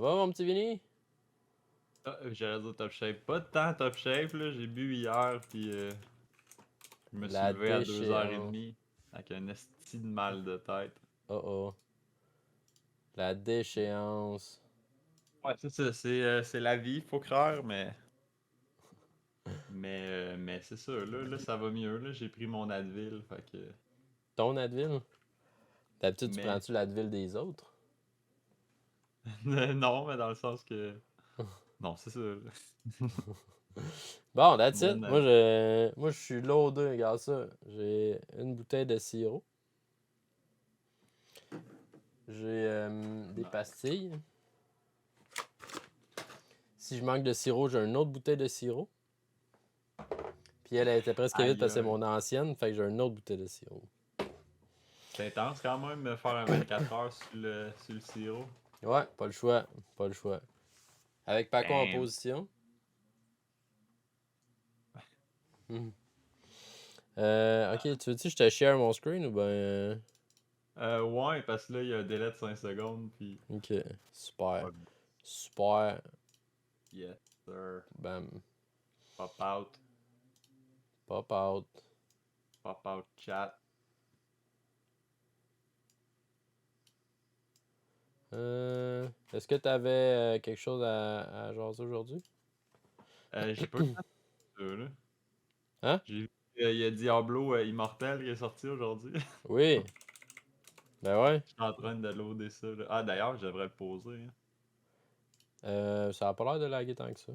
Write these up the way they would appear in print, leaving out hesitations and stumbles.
va, mon petit Vinny? J'allais dire top shape. Pas de temps top shape, là. J'ai bu hier, puis je me suis La levé à déchéance. 2h30 avec un esti de mal de tête. Oh oh. La déchéance. Ouais, c'est ça. C'est la vie, faut croire, mais c'est ça. Là, ça va mieux. Là, j'ai pris mon Advil, fait que... Ton Advil? D'habitude, tu Mais... prends-tu l'Advil des autres? non, mais dans le sens que... Non, c'est ça. Là. Bon, that's it. Mon Moi, Advil. je suis loadé, regarde ça. J'ai une bouteille de sirop. J'ai des pastilles. Si je manque de sirop, j'ai une autre bouteille de sirop. Puis elle était presque vide Aïe, parce que c'est aïe. mon ancienne, fait que j'ai une autre bouteille de sirop. C'est intense quand même de faire un 24 heures sur le sirop. Ouais, pas le choix. Pas le choix. Avec Paco en Damn. position. Mhm. Ok, tu veux-tu que je te share mon screen ou ben. Ouais, parce que là, il y a un délai de 5 secondes, puis... Ok, super. Fuck. Super. Yes, sir. Bam. Pop out. Pop out. Pop out chat. Est-ce que t'avais quelque chose à jaser aujourd'hui? J'ai pas eu le temps de ça, là. Hein? J'ai vu qu'il y a Diablo Immortel qui est sorti aujourd'hui. Oui. Ben ouais. Je suis en train de loader ça, là. Ah, d'ailleurs, je devrais le poser, hein. Ça a pas l'air de laguer tant que ça.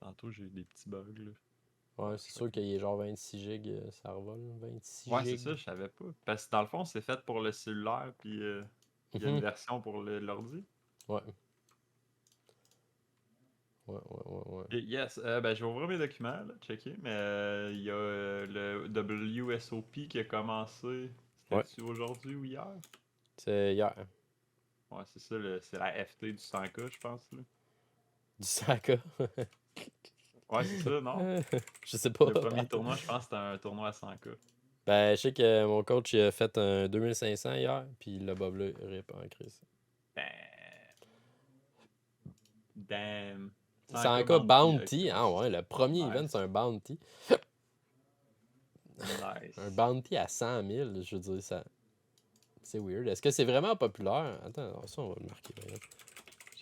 Tantôt, j'ai eu des petits bugs, là. Ouais, c'est sûr qu'il est genre 26 gigs, ça revole. 26 Ouais, c'est ça, gigs. je savais pas. Parce que dans le fond, c'est fait pour le cellulaire, puis il y a une Mhm. version pour l'ordi. Ouais. Ouais. Et yes, ben, je vais ouvrir mes documents, là, checker, mais il y a le WSOP qui a commencé. Ouais. C'était-tu aujourd'hui ou hier? C'est hier. Ouais, c'est ça, c'est la FT du 100K, je pense, là. Du Saka. Ouais, c'est ça, non? Je sais pas. Le premier Attends. tournoi, je pense, c'était un tournoi à 100K. Ben, je sais que mon coach il a fait un 2500 hier, puis il l'a boblé, rip en crise. Damn. Damn. 100K 100K bounty, ok, Bounty. ouais. Ah ouais, le premier event, c'est Nice. un Bounty. Un Nice. Bounty à 100 000, je veux dire, ça. C'est weird. Est-ce que c'est vraiment populaire? Attends, ça, on va le marquer. Là.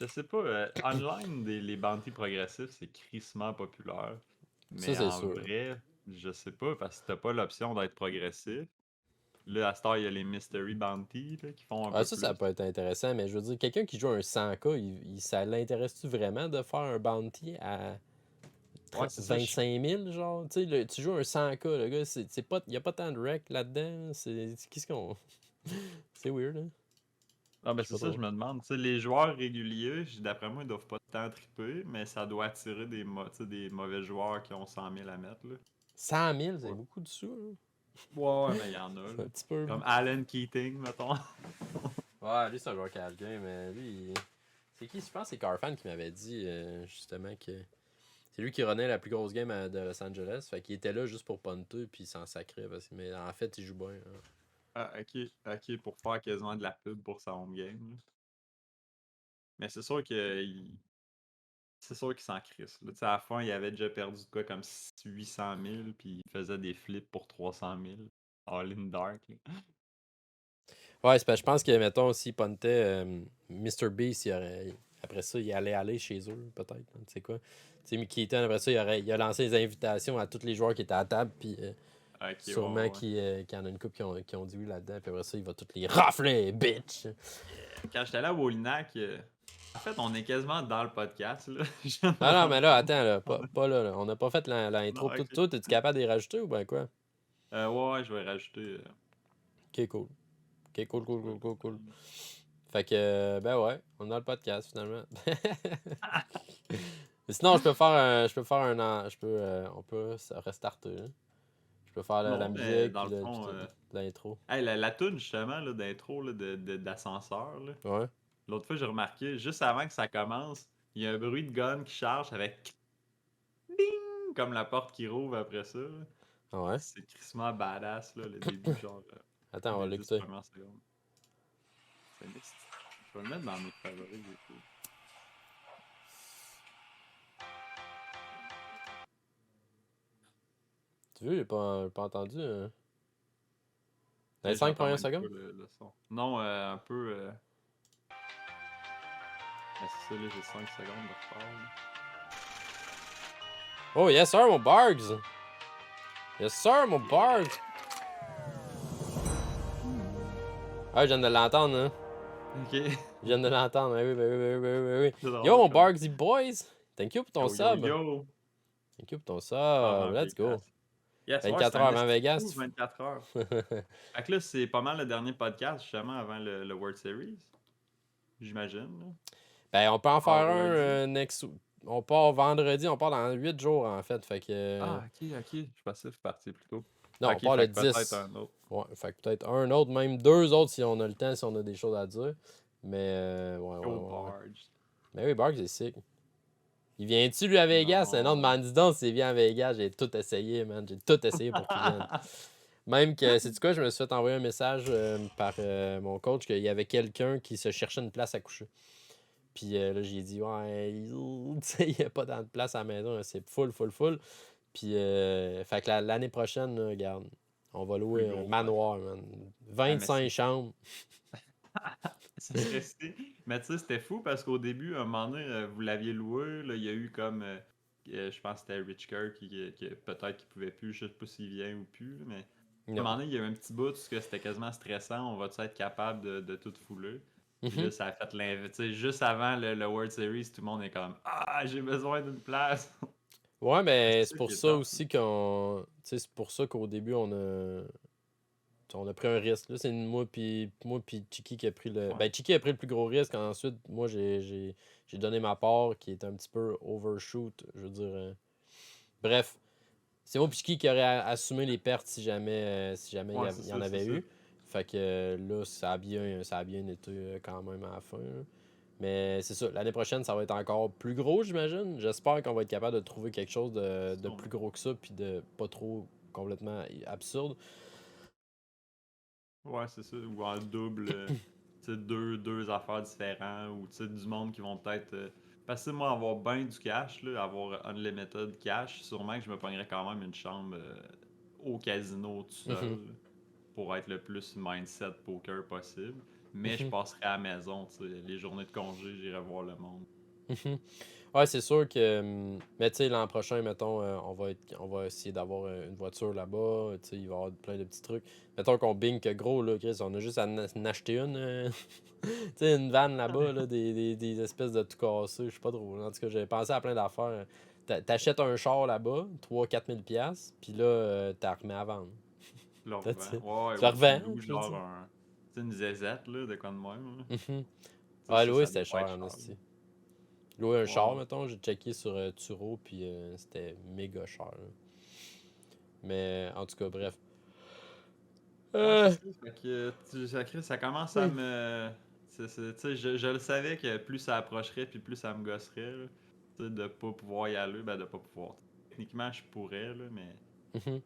Je sais pas, online, les bounties progressifs, c'est crissement populaire. Ça, Mais c'est en sûr. vrai, je sais pas, parce que t'as pas l'option d'être progressif. Là, à cette heure, il y a les Mystery Bounty là, qui font un Ah, peu ça plus. peut être intéressant, mais je veux dire, quelqu'un qui joue un 100K, ça l'intéresse-tu vraiment de faire un Bounty à Ouais, c'est ça. 25 000, genre? Tu sais, tu joues un 100K, le gars, il n'y a pas tant de rec là-dedans. Qu'est-ce qu'on. C'est weird, hein? Ah, ben Je sais c'est pas ça, je trop. me demande. Tu sais, les joueurs réguliers, d'après moi, ils doivent pas tant triper, mais ça doit attirer tu sais, des mauvais joueurs qui ont 100 000 à mettre, là. 100 000, c'est Ouais, beaucoup de sous, là. ouais, mais il y en a, C'est là. un petit peu. Comme Alan Keating, mettons. Ouais, lui, c'est un joueur canadien, mais lui. C'est qui? Je pense que c'est Carfan qui m'avait dit, justement, que. C'est lui qui runnait la plus grosse game de Los Angeles. Fait qu'il était là juste pour punter, puis il s'en sacrait. Mais en fait, il joue bien. Hein. Ah, ok, pour faire quasiment de la pub pour sa home game, là. Mais c'est sûr qu'il s'en crisse, là. Tu sais, à la fin, il avait déjà perdu de quoi comme 800 000, puis il faisait des flips pour 300 000. All in dark, là. Ouais, c'est parce que je pense que, mettons, s'il puntait Mr. Beast, après ça, il allait aller chez eux, peut-être. Hein, tu sais quoi? Tu sais, Mickey Keaton, après ça, il a lancé des invitations à tous les joueurs qui étaient à table, puis Ok, sûrement ouais. qu'il y en a une couple qui ont dit oui là-dedans, puis après ça, il va tous les rafler, bitch! Quand j'étais allé à Wolinak, en fait, on est quasiment dans le podcast, là. Je viens de me Non, mais rendre là, compte. attends, là, On a- pas là, là. On n'a pas fait Non, l'intro. ok. Toi, es-tu capable de les rajouter ou ben quoi? Ouais, je vais rajouter. Ok, cool. Ok, Je vais écouter, cool. là. Fait que, ben ouais, on a le podcast finalement. Sinon, on peut se restarter. Hein. Je peux faire la Non, mais musique dans puis le fond, l'intro. hey, la toune justement là, d'intro là, d'ascenseur, là. Ouais. L'autre fois, j'ai remarqué, juste avant que ça commence, il y a un bruit de gun qui charge avec ding comme la porte qui rouvre après ça, là. Ah ouais. C'est crissement badass, là, le début, genre Attends, on va les 10 l'écouter. premières secondes. C'est liste. Je vais le mettre dans mes favoris du coup. Tu veux, j'ai pas entendu. Dans les Mais 5 j'entends premières même pas secondes? le son. Non, un peu. Mais c'est ça, là, j'ai 5 secondes de retard. Là. Oh, yes sir, mon Bargs! Yes sir, mon Bargs! Ah, je viens de l'entendre, hein. Ok. Je viens de l'entendre, oui, oui. C'est Yo, drôle mon comme. Bargsy Boys! Thank you pour ton Yo, yo, sub! yo! Thank you pour ton Avant sub! Let's go! Vegas. Yes, ouais, 24 c'est heures un avant esti Vegas. fou, 24 heures. Fait que là, c'est pas mal le dernier podcast, justement, avant le World Series. J'imagine, là. Ben, on peut en faire un Vendredi. next. On part vendredi, on part dans 8 jours en fait. Fait que. Ah, ok. Je pensais que c'est parti plus tôt. Non, on Ok, part le fait que peut-être 10. un autre. Ouais, fait que peut-être un autre, même 2 autres si on a le temps, si on a des choses à dire. Mais, Yo, ouais. Barge. Ben oui, Barks, c'est sick. Il vient-tu, lui, à Vegas? Non, Non. demande donc s'il vient à Vegas. J'ai tout essayé, man. J'ai tout essayé pour qu'il vienne. Même que, sais-tu quoi, je me suis fait envoyer un message par mon coach qu'il y avait quelqu'un qui se cherchait une place à coucher. Puis là, j'ai dit, ouais, tu sais, il n'y a pas tant de place à la maison. C'est full. Puis, fait que l'année prochaine, là, regarde, on va Plus louer un gros, ouais. manoir, man. Ah, mais 25 chambres. ça serait stylé. Mais tu sais, c'était fou parce qu'au début, à un moment donné, vous l'aviez loué. Là, il y a eu comme. Je pense que c'était Rich Kerr qui peut-être qu'il pouvait plus. Je sais pas s'il vient ou plus. Mais à un Non. moment donné, il y a eu un petit bout où c'était quasiment stressant. On va-tu être capable de tout fouler? Puis là, Mhm. ça a fait l'invite. Tu sais, juste avant le World Series, tout le monde est comme Ah, j'ai besoin d'une place. Ouais, mais C'est c'est ça pour qui est ça top. aussi qu'on. Tu sais, c'est pour ça qu'au début, on a pris un risque. Là, c'est moi puis Chiki qui a pris le. Ouais. Ben, Chiki a pris le plus gros risque. Ensuite, moi, j'ai donné ma part qui est un petit peu overshoot. Je veux dire. Bref, c'est moi puis Chiki qui aurait assumé les pertes si jamais Ouais, il y en c'est avait ça. eu. Fait que là, ça a bien été quand même à la fin, là. Mais c'est ça, l'année prochaine, ça va être encore plus gros, j'imagine. J'espère qu'on va être capable de trouver quelque chose de plus gros que ça, puis de pas trop complètement absurde. Ouais, c'est ça. Ou en double, tu sais, deux affaires différentes. Ou tu sais, du monde qui vont peut-être. Parce que moi, avoir bien du cash, là, avoir unlimited cash, sûrement que je me pognerais quand même une chambre au casino tout seul Mhm, là, pour être le plus mindset poker possible. Mais je mhm, passerais à la maison, tu sais, les journées de congé, j'irais voir le monde. mhm. Ouais, c'est sûr que. Mais tu sais, l'an prochain, mettons, on va essayer d'avoir une voiture là-bas. Tu sais, il va y avoir plein de petits trucs. Mettons qu'on bing que gros, là, Chris, on a juste à en acheter une. Tu sais, une vanne là-bas, là, des espèces de tout cassés. Je sais pas trop. En tout cas, j'avais pensé à plein d'affaires. T'achètes un char là-bas, 3 000 à 4 000$, puis là, t'as remets à vendre. Tu le That's revends. it. Ouais, Tu la ou tu revends, loues je veux genre dire. tu sais, une zézette, là, de quoi de même. Là. Mhm. Tu Ouais, sais, louer, ça c'était doit pas cher, être en cher. esti. Louer un char, Ouais. mettons, j'ai checké sur Turo, puis c'était méga cher, là. Mais en tout cas, bref. Ouais, c'est Euh, ça. Fait que ça commence à me. Tu sais, je le savais que plus ça approcherait, puis plus ça me gosserait. Là. Tu sais, de pas pouvoir y aller, ben de pas pouvoir. Techniquement, je pourrais, là, mais. mhm.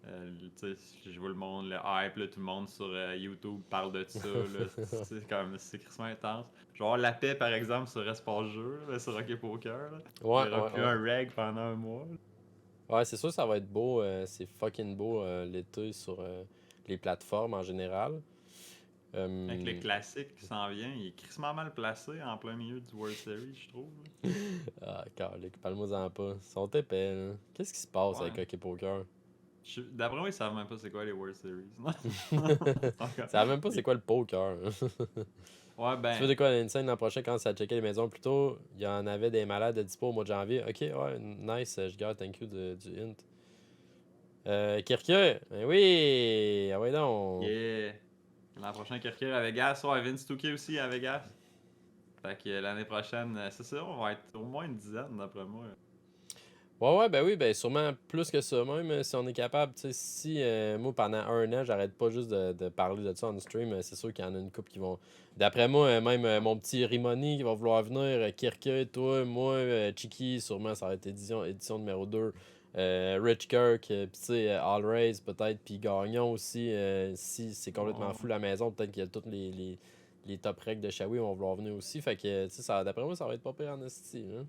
Tu sais, je vois le monde, le hype, là, tout le monde sur YouTube parle de ça. Là, c'est comme, c'est crissement intense. Genre la paix, par exemple, sur Espace Jeu, là, sur Hockey Poker. Là. Il Ouais, n'y aura ouais, plus ouais. un reg pendant un mois. Là. Ouais, c'est sûr que ça va être beau. C'est fucking beau l'été sur les plateformes en général. Avec le Euh, classique qui s'en vient, il est crissement mal placé en plein milieu du World Series, je trouve. Là. Ah, calique, parle-moi-en pas. Ils sont épais, là. Qu'est-ce qui se passe Ouais. avec Hockey Poker? D'après moi, ils savent même pas c'est quoi les World Series. Ça savent même pas c'est quoi le poker, hein. Ouais, Tu veux ben, de quoi une scène l'an prochain quand ça a checké les maisons plus tôt? Il y en avait des malades de dispo au mois de janvier. Ok, ouais, nice, je garde, thank you du hint. Kirkia, ben oui! Ah ouais donc! yeah. L'an prochain, Kirker à Vegas. Ouais, Vince Touquet aussi à Vegas. Fait que l'année prochaine, c'est ça, on va être au moins une dizaine d'après moi. Ouais, ben oui, ben sûrement plus que ça, même si on est capable. Tu sais, si moi pendant un an, j'arrête pas juste de parler de ça en stream, c'est sûr qu'il y en a une couple qui vont. D'après moi, même Ouais. mon petit Rimoni qui va vouloir venir, Kirke, toi, moi, Chiki, sûrement ça va être édition numéro 2. Rich Kirk, puis tu sais, All Raise peut-être, puis Gagnon aussi. Si c'est complètement Ouais. fou la maison, peut-être qu'il y a toutes les les top recs de Shawi vont vouloir venir aussi. Fait que, tu sais, d'après moi, ça va être pas pire en esti. Hein?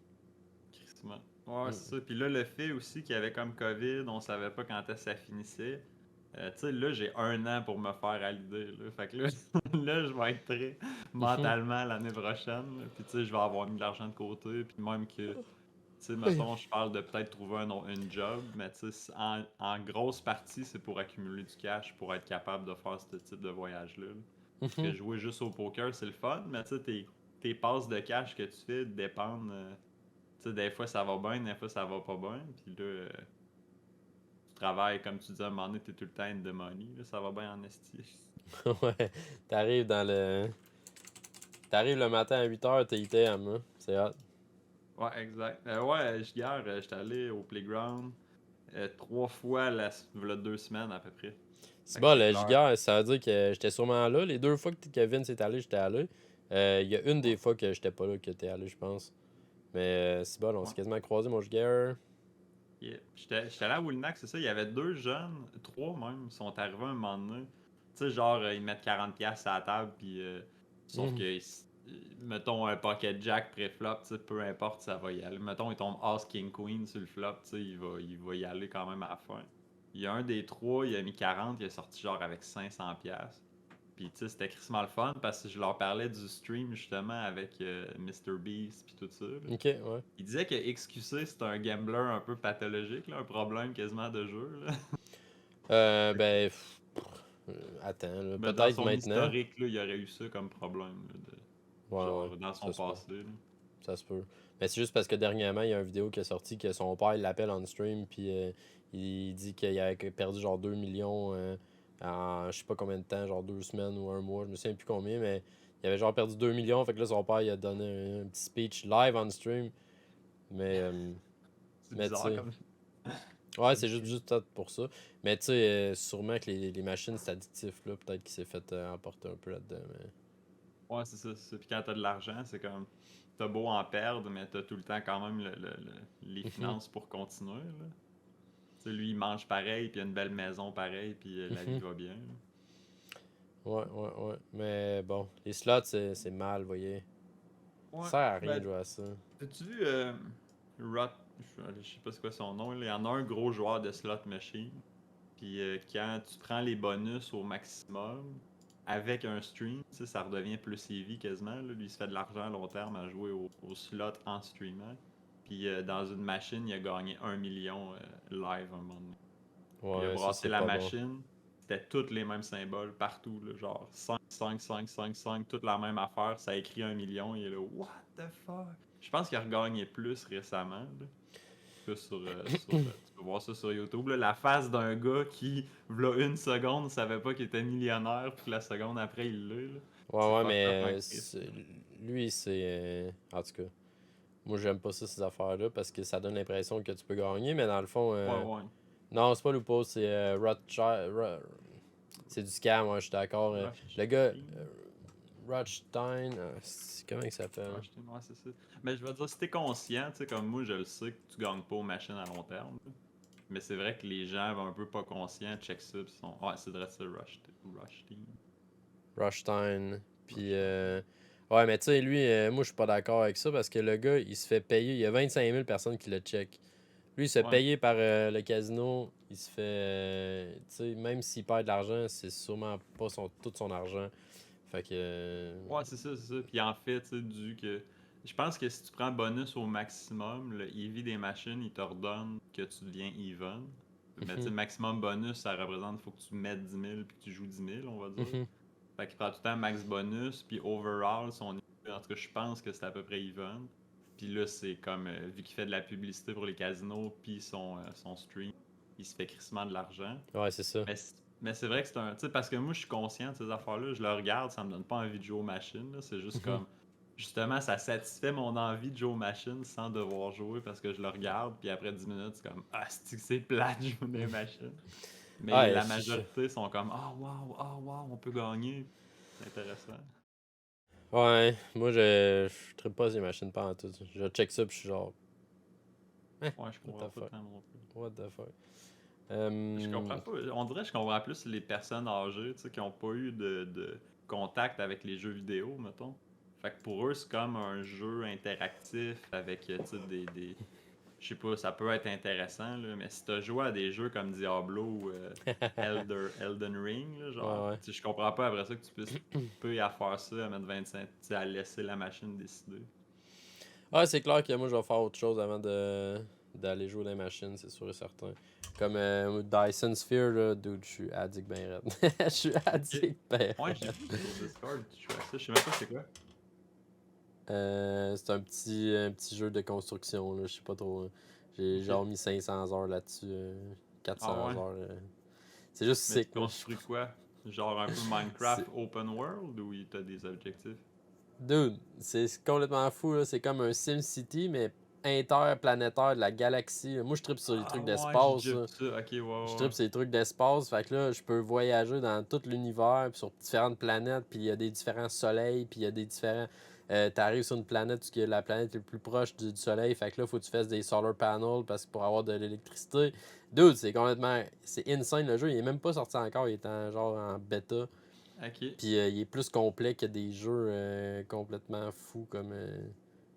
Crissement. Ouais, Mm. c'est ça. Puis là, le fait aussi qu'il y avait comme COVID, on savait pas quand est-ce que ça finissait. Tu sais, là, j'ai 1 an pour me faire à l'idée. Là. Fait que là, là, je vais être prêt mentalement l'année prochaine. Là. Puis tu sais, je vais avoir mis de l'argent de côté. Puis même que, tu sais, mettons, je parle de peut-être trouver une job. Mais tu sais, en grosse partie, c'est pour accumuler du cash pour être capable de faire ce type de voyage-là. Là. Parce que jouer juste au poker, c'est le fun. Mais tu sais, tes passes de cash que tu fais dépendent. Tu sais, des fois ça va bien, des fois ça va pas bien. Puis là, tu travailles, comme tu dis, à un moment donné, t'es tout le temps in the money. Là, ça va bien en esti. Ouais, t'arrives dans le. T'arrives le matin à 8h, t'es ITM, hein? C'est hot. Ouais, exact. Ouais, hier, j'étais allé au playground 3 fois v'là 2 semaines à peu près. C'est Fait que bon, c'est le clair. Giga, ça veut dire que j'étais sûrement là. Les 2 fois que Kevin s'est allé, j'étais allé. Il y a une Ouais, des fois que j'étais pas là que t'es allé, je pense. Mais c'est bon, on ouais. s'est quasiment croisé, mon Giga. Yeah. J'étais allé à Wilnac, c'est ça. Il y avait 2 jeunes, 3 même, qui sont arrivés un moment donné. Tu sais, genre, ils mettent 40$ à la table, puis sauf que, mettons, un pocket jack pré-flop, tu sais, peu importe, ça va y aller. Mettons, il tombe As King Queen sur le flop, tu sais, il va y aller quand même à la fin. Il y a un des trois, il a mis 40, il est sorti genre avec 500$. Puis, tu sais, c'était crissement le fun parce que je leur parlais du stream justement avec MrBeast puis tout ça. Là. Ok, ouais. Il disait que XQC c'est un gambler un peu pathologique, là, un problème quasiment de jeu. Là. Ben, attends, là, Mais dans peut-être son maintenant. historique, là, il aurait eu ça comme problème. Là, Ouais, ouais, genre dans son ça se peut. passé. Là. Ça se peut. Mais c'est juste parce que dernièrement, il y a une vidéo qui est sortie que son père il l'appelle on stream, puis il dit qu'il avait perdu genre 2 millions en je sais pas combien de temps, genre 2 semaines ou un mois, je me souviens plus combien, mais il avait genre perdu 2 millions, fait que là, son père il a donné un petit speech live on stream. Mais, C'est mais tu bizarre sais, comme, ouais, comme c'est juste, shit. juste peut-être pour ça. Mais tu sais, sûrement que les machines, c'est addictif, là. Peut-être qu'il s'est fait emporter un peu là-dedans. Mais... Ouais, c'est ça, c'est ça. Puis quand t'as de l'argent, c'est comme. T'as beau en perdre, mais t'as tout le temps quand même les Mhm, finances pour continuer. Là. Tu sais, lui, il mange pareil, puis il a une belle maison pareil, puis la vie mhm. va bien. Là. Ouais, ouais, ouais. Mais bon, les slots, c'est mal, vous voyez. Ouais, Ça sert à rien de ben, jouer à ça. as-tu vu Rot, je sais pas c'est quoi son nom, là, il y en a un gros joueur de slot machine. Puis quand tu prends les bonus au maximum avec un stream, tu sais, ça redevient plus heavy quasiment. Là. Lui, il se fait de l'argent à long terme à jouer au slot en streamant. Puis dans une machine, il a gagné 1 million live un moment donné. Il a Ouais, ça brassé c'est la pas bon. machine, c'était tous les mêmes symboles partout, là, genre 5, 5, 5, 5, 5, toute la même affaire. Ça a écrit 1 million, il est là, what the fuck? Je pense qu'il a regagné plus récemment. Là. Que tu peux voir ça sur YouTube. Là, la face d'un gars qui, v'là une seconde, savait pas qu'il était millionnaire, puis que la seconde après, il l'a. Là. Ouais, C'est ouais, fucked up mais un Christ. Là. lui, c'est. En tout cas, moi j'aime pas ça, ces affaires-là, parce que ça donne l'impression que tu peux gagner, mais dans le fond. Ouais, ouais. Non, c'est pas Lupo, c'est c'est du scam, ouais, je suis d'accord. Le gars, Team. Rothstein, comment il s'appelle? Ouais, c'est ça. Mais je veux dire, si t'es conscient, tu sais, comme moi, je le sais que tu gagnes pas aux machines à long terme. Là. Mais c'est vrai que les gens un peu pas conscients, check ça, pis sont. Ouais, c'est vrai, ça, Rush Team. Rothstein. Puis, Rush Team. ouais, mais tu sais, lui, moi, je suis pas d'accord avec ça parce que le gars, il se fait payer. Il y a 25 000 personnes qui le check. Lui, il se fait Ouais. payer par le casino. Il se fait. Tu sais, même s'il perd de l'argent, c'est sûrement pas tout son argent. Fait que. Ouais, c'est ça, c'est ça. Puis en fait, tu sais, du que. Je pense que si tu prends bonus au maximum, le EV des machines, il te redonne que tu deviens even. Mais tu sais, Mhm, maximum bonus, ça représente qu'il faut que tu mettes 10 000 puis que tu joues 10 000, on va dire. mhm. Fait qu'il prend tout le temps max bonus, puis overall, son EV, en tout cas, je pense que c'est à peu près even. Puis là, c'est comme, vu qu'il fait de la publicité pour les casinos, puis son stream, il se fait crissement de l'argent. Ouais, c'est ça. Mais c'est vrai que c'est un. Tu sais, parce que moi, je suis conscient de ces affaires-là. Je le regarde, ça me donne pas envie de jouer aux machines. Là. C'est juste Mhm. comme. Justement, ça satisfait mon envie de jouer aux machines sans devoir jouer parce que je le regarde. Puis après 10 minutes, c'est comme. Ah, c'est plate de jouer des machines. Mais Ouais, la majorité sont comme. Ah, wow, on peut gagner. C'est intéressant. ouais, moi, je trippe pas ces machines pas en tout. Je check ça, puis je suis genre, Ouais, je what comprends the pas fuck? tant non plus. What the fuck? Je comprends pas. On dirait que je comprends plus les personnes âgées, tu sais, qui ont pas eu de contact avec les jeux vidéo, mettons. Fait que pour eux, c'est comme un jeu interactif avec, tu sais, je sais pas, ça peut être intéressant, là, mais si t'as joué à des jeux comme Diablo ou Elden Ring, là, genre, Ouais, ouais. tu sais, je comprends pas après ça que tu puisses peu à faire ça, à mettre 25, tu sais, à laisser la machine décider. Ah, c'est clair que moi, je vais faire autre chose avant d'aller jouer dans les machines, c'est sûr et certain. Comme Dyson Sphere, là, dude, je suis addict ben raide. Je suis Ok. addict ben Ouais, j'ai raide. vu sur Discord, tu joues à ça, je sais même pas c'est quoi. C'est un petit jeu de construction, là, je sais pas trop. J'ai Ok. genre mis 500 heures là-dessus, Ah 400 ouais. heures. C'est juste Mais tu sick, là. construis quoi? Genre un peu C'est- Minecraft open world ou t'as des objectifs? Dude, c'est complètement fou, là. C'est comme un SimCity, mais interplanétaire de la galaxie. Moi, je tripe sur les Ah trucs ouais, j'ai d'espace, déjà vu là. ça. Ok, ouais, Je ouais. tripe sur les trucs d'espace. Fait que là, je peux voyager dans tout l'univers, puis sur différentes planètes, puis il y a des différents soleils, puis il y a des différents. T'arrives sur une planète qui est la planète la plus proche du soleil. Fait que là, faut que tu fasses des solar panels parce que pour avoir de l'électricité. Dude, c'est complètement. C'est insane le jeu. Il est même pas sorti encore. Il est genre en bêta. Ok. Puis il est plus complet que des jeux complètement fous comme.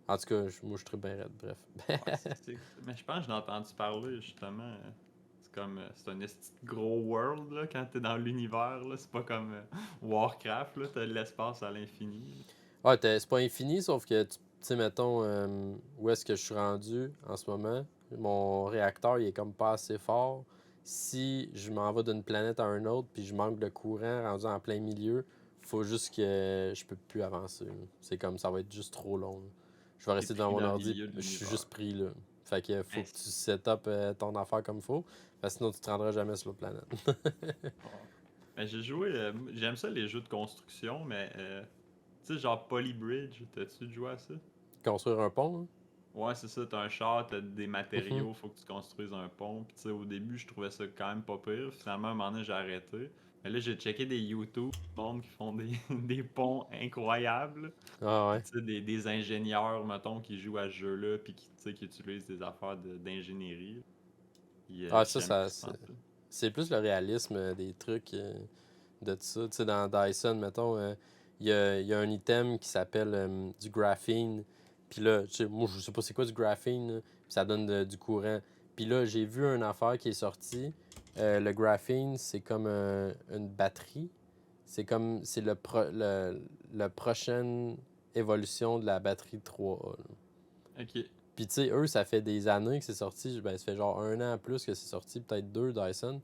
En tout cas, moi je tripe bien raide, bref. Ouais, c'est sick, ça. Mais je pense que j'en ai entendu parler justement. C'est comme. C'est un esti de gros world là, quand t'es dans l'univers. Là. C'est pas comme Warcraft, là, t'as de l'espace à l'infini. Ouais, c'est pas infini, sauf que tu sais, mettons, où est-ce que je suis rendu en ce moment. Mon réacteur, il est comme pas assez fort. Si je m'en vais d'une planète à une autre, puis je manque de courant rendu en plein milieu, faut juste que je peux plus avancer, là. C'est comme ça va être juste trop long, là. Je vais T'es rester devant pris mon dans le ordi, milieu de je suis l'univers. juste pris là. Fait que faut Hein, que tu set up ton affaire comme faut, parce que sinon tu te rendras jamais sur l'autre planète. ouais. Mais j'ai joué. J'aime ça les jeux de construction, mais tu sais, genre Polybridge, t'as-tu joué à ça? Construire un pont, là. Ouais, c'est ça, t'as un char, t'as des Mhm. matériaux, faut que tu construises un pont. Puis tu sais, au début, je trouvais ça quand même pas pire. Finalement, à un moment donné, j'ai arrêté. Mais là, j'ai checké des YouTube, du monde qui font des, des ponts incroyables. Ah Puis ouais. tu sais, des ingénieurs, mettons, qui jouent à ce jeu-là, puis qui, tu sais, qui utilisent des affaires d'ingénierie. Puis Ah, ça, j'aime crissement ça. c'est plus le réalisme des trucs de tout ça. Tu sais, dans Dyson, mettons, il y a un item qui s'appelle du graphene. Puis là, moi, je sais pas c'est quoi du graphene, là, puis ça donne du courant. Puis là, j'ai vu une affaire qui est sortie. Le graphene, c'est comme une batterie. C'est le prochaine évolution de la batterie 3A, là. Ok. Puis tu sais, eux, ça fait des années que c'est sorti. Ben, ça fait genre un an plus que c'est sorti, peut-être deux, Dyson.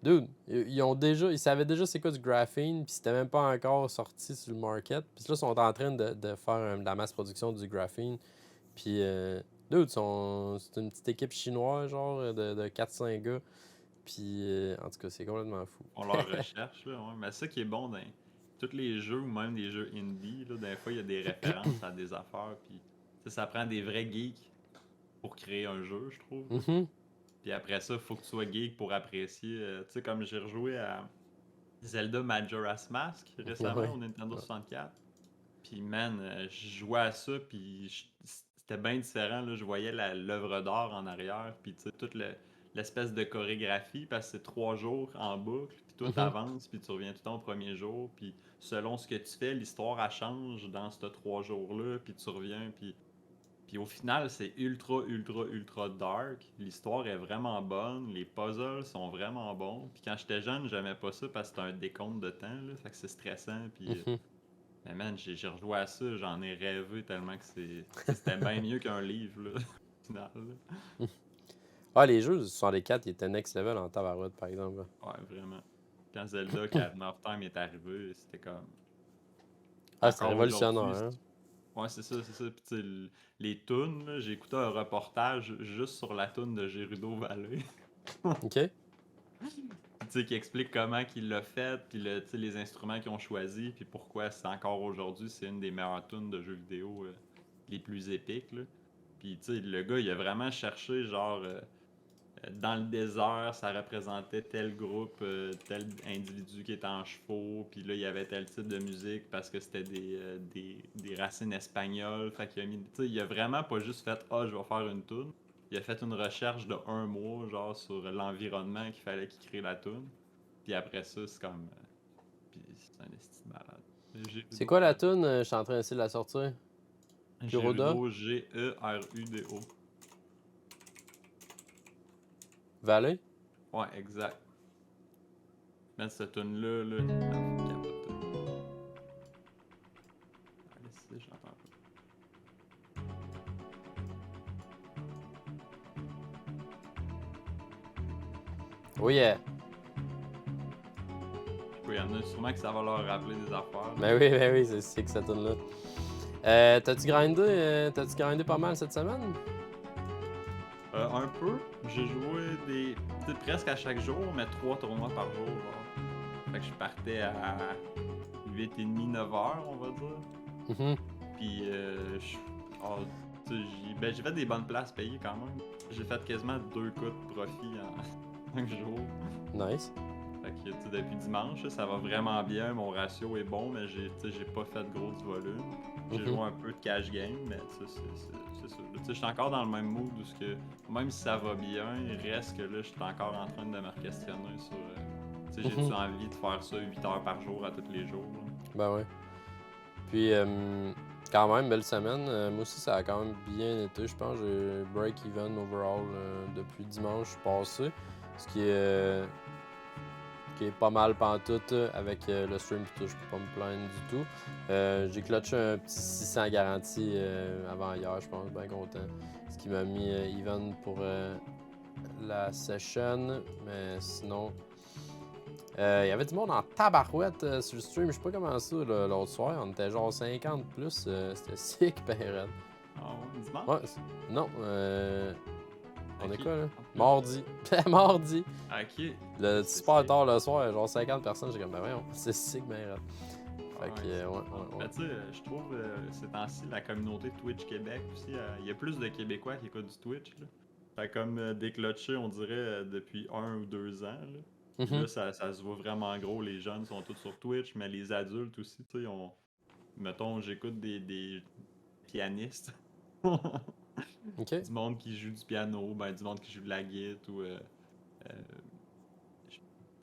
Dude, ils savaient déjà c'est quoi du graphene, puis c'était même pas encore sorti sur le market. Puis là, ils sont en train de faire de la masse production du graphene. Puis, dude, c'est une petite équipe chinoise, genre, de 4-5 gars. Puis, en tout cas, c'est complètement fou. On leur recherche, là, ouais. Mais c'est ça qui est bon dans tous les jeux, ou même des jeux indie, là, des fois, il y a des références à des affaires, puis tu sais, ça prend des vrais geeks pour créer un jeu, je trouve. Mhm. Puis après ça, faut que tu sois geek pour apprécier. Tu sais, comme j'ai rejoué à Zelda Majora's Mask récemment Ouais. au Nintendo 64. Puis man, je jouais à ça, puis c'était bien différent. Là. Je voyais l'œuvre d'art en arrière, puis tu sais, toute l'espèce de chorégraphie, parce que c'est 3 jours en boucle, puis tout Mhm. avance, puis tu reviens tout le temps au premier jour, puis selon ce que tu fais, l'histoire elle change dans ces 3 jours-là, puis tu reviens, puis au final, c'est ultra, ultra, ultra dark. L'histoire est vraiment bonne. Les puzzles sont vraiment bons. Puis quand j'étais jeune, j'aimais pas ça parce que c'était un décompte de temps, là. Fait que c'est stressant. Puis, Mhm. mais man, j'ai rejoué à ça. J'en ai rêvé tellement que c'est. Tu sais, c'était bien mieux qu'un livre, là, au final, là. Ah, les jeux du 64, ils étaient next level en tabarouette, par exemple, là. Ouais, vraiment. Quand Zelda Ocarina of Time est arrivé, c'était comme. Ah, c'était Encore révolutionnaire, aujourd'hui, hein? ouais, c'est ça, c'est ça. Puis, tu sais, les tunes, là, j'ai écouté un reportage juste sur la tune de Gerudo Valley. OK? Tu sais, qui explique comment qu'il l'a fait, puis tu sais, les instruments qu'ils ont choisis, puis pourquoi c'est encore aujourd'hui, c'est une des meilleures tunes de jeux vidéo les plus épiques, là. Puis, tu sais, le gars, il a vraiment cherché, genre, dans le désert, ça représentait tel groupe, tel individu qui était en chevaux, puis là, il y avait tel type de musique parce que c'était des racines espagnoles. Fait qu'il a mis, tu sais, il a vraiment pas juste fait, ah, je vais faire une tune. Il a fait une recherche de 1 mois, genre, sur l'environnement qu'il fallait qu'il crée la tune. Puis après ça, c'est comme. Puis c'est un esti de malade. C'est quoi la tune? Je suis en train d'essayer de la sortir. Kuroda? Gerudo, Gerudo. Valley? Ouais, exact. Man, cette tune-là, là, elle me fait capoter. Allez, si, je l'entends pas. Oh yeah! Il y en a sûrement que ça va leur rappeler des affaires. Ben oui, c'est que cette tune-là. T'as-tu grindé pas mal cette semaine? Un peu. J'ai joué presque à chaque jour, mais 3 tournois par jour. Genre. Fait que je partais à 8h30, 9h, on va dire. Mhm. Puis, j'ai fait des bonnes places payées quand même. J'ai fait quasiment 2 cas de profit en 5 jours. Nice. Fait que, depuis dimanche, ça va vraiment bien. Mon ratio est bon, mais j'ai pas fait de gros volume. J'ai joué un peu de cash game, mais c'est ça. Je suis encore dans le même mood où même si ça va bien, il reste que là, je suis encore en train de me questionner sur. J'ai-tu envie de faire ça 8 heures par jour à tous les jours? Là? Ben ouais. Puis, quand même, belle semaine. Moi aussi, ça a quand même bien été. Je pense que j'ai break-even overall depuis dimanche passé. Ce qui est pas mal pantoute avec le stream pis tout, je peux pas me plaindre du tout. J'ai clutché un petit 600 garanti avant hier, je pense, bien content. Ce qui m'a mis even pour la session, mais sinon... Il y avait du monde en tabarouette sur le stream, je sais pas comment ça l'autre soir, on était genre 50 plus, c'était sick, ben raide. Ah ouais, dimanche? Ouais, non, on est Ok. quoi là? Mardi. Mardi. Ok. Le C'est super sick. tard le soir, genre 50 personnes, j'ai comme, ben voyons, c'est sick, ben raide. Fait que, c'est ouais. Mais tu sais, je trouve ces temps-ci, la communauté Twitch Québec aussi, il y a plus de Québécois qui écoutent du Twitch. Là. Fait comme déclenché, on dirait, depuis 1 ou 2 ans. Là. Puis là, Mhm. ça se voit vraiment gros. Les jeunes sont tous sur Twitch, mais les adultes aussi, tu sais, mettons, j'écoute des pianistes. Ok. Du monde qui joue du piano, ben, du monde qui joue de la guitare ou euh,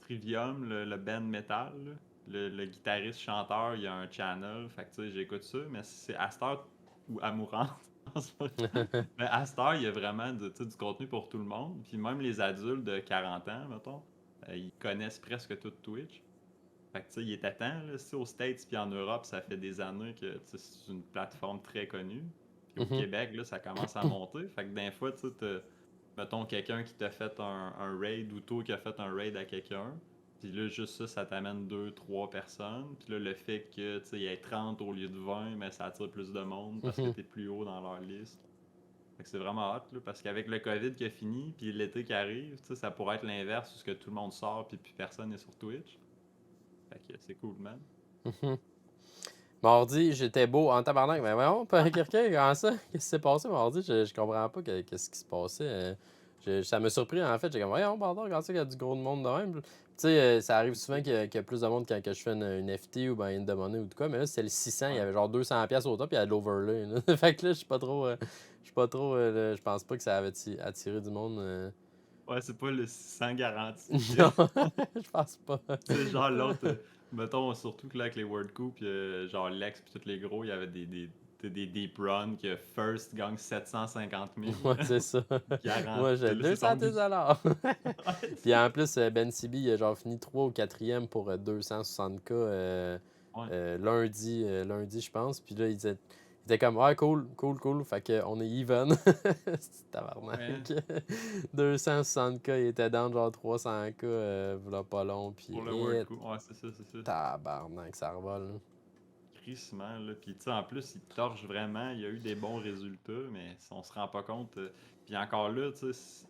Trivium, le band metal. Là. Le guitariste chanteur, il y a un channel, fait que tu sais, j'écoute ça, mais c'est Astor ou Amourant. Mais Astor, il y a vraiment tu sais, du contenu pour tout le monde. Puis même les adultes de 40 ans, mettons, ils connaissent presque tout Twitch. Fait que tu sais, il est temps, là. Si aux States puis en Europe, ça fait des années que tu sais, c'est une plateforme très connue. Puis au Mhm. Québec, là, ça commence à monter. Fait que des fois, tu sais, mettons quelqu'un qui t'a fait un raid ou toi qui a fait un raid à quelqu'un. Puis là, juste ça t'amène 2, 3 personnes. Puis là, le fait que tu sais, il y ait 30 au lieu de 20, mais ça attire plus de monde parce que Mhm. t'es plus haut dans leur liste. Fait que c'est vraiment hot, là, parce qu'avec le COVID qui a fini, puis l'été qui arrive, tu sais, ça pourrait être l'inverse, où que tout le monde sort, puis plus personne n'est sur Twitch. Fait que c'est cool, man. Mhm. Mardi, j'étais beau en tabarnak. Mais voyons, pas quelqu'un, comment ça? Qu'est-ce qui s'est passé mardi? Je comprends pas qu'est-ce qui se passait. Ça m'a surpris en fait. J'ai comme, voyons, pardon, regarde ça qu'il y a du gros de monde de même. Tu sais, ça arrive souvent qu'il y a plus de monde quand que je fais une FT ou ben une de monnaie ou de quoi. Mais là, c'était le 600, il y Ouais. avait genre 200$ au top, puis il y a de l'overlay. Là. Fait que là, je suis pas trop. Je pense pas que ça avait attiré du monde. Ouais, c'est pas le 600 garanti. Non, je pense pas. C'est genre l'autre, mettons, surtout que là, avec les World Cup, genre Lex puis tous les gros, il y avait des deep runs que First gagne 750 000. Ouais, c'est ça. Moi, Garanti. j'ai Là, c'est tombé. 200$. Ouais, Puis en plus, Ben Sibi, il a genre fini 3 ou 4e pour 260K ouais, lundi, je pense. Puis là, il était comme, ouais, cool. Fait qu'on est even. C'est ouais. tabarnak. 260K, il était dans genre 300K, v'là pas long. Puis, Pour le World Cup. Ouais, c'est ça. tabarnak, ça revole. Là. Crissement, là. Puis, tu sais, en plus, il torche vraiment. Il y a eu des bons résultats, mais on se rend pas compte. Puis encore là, tu sais,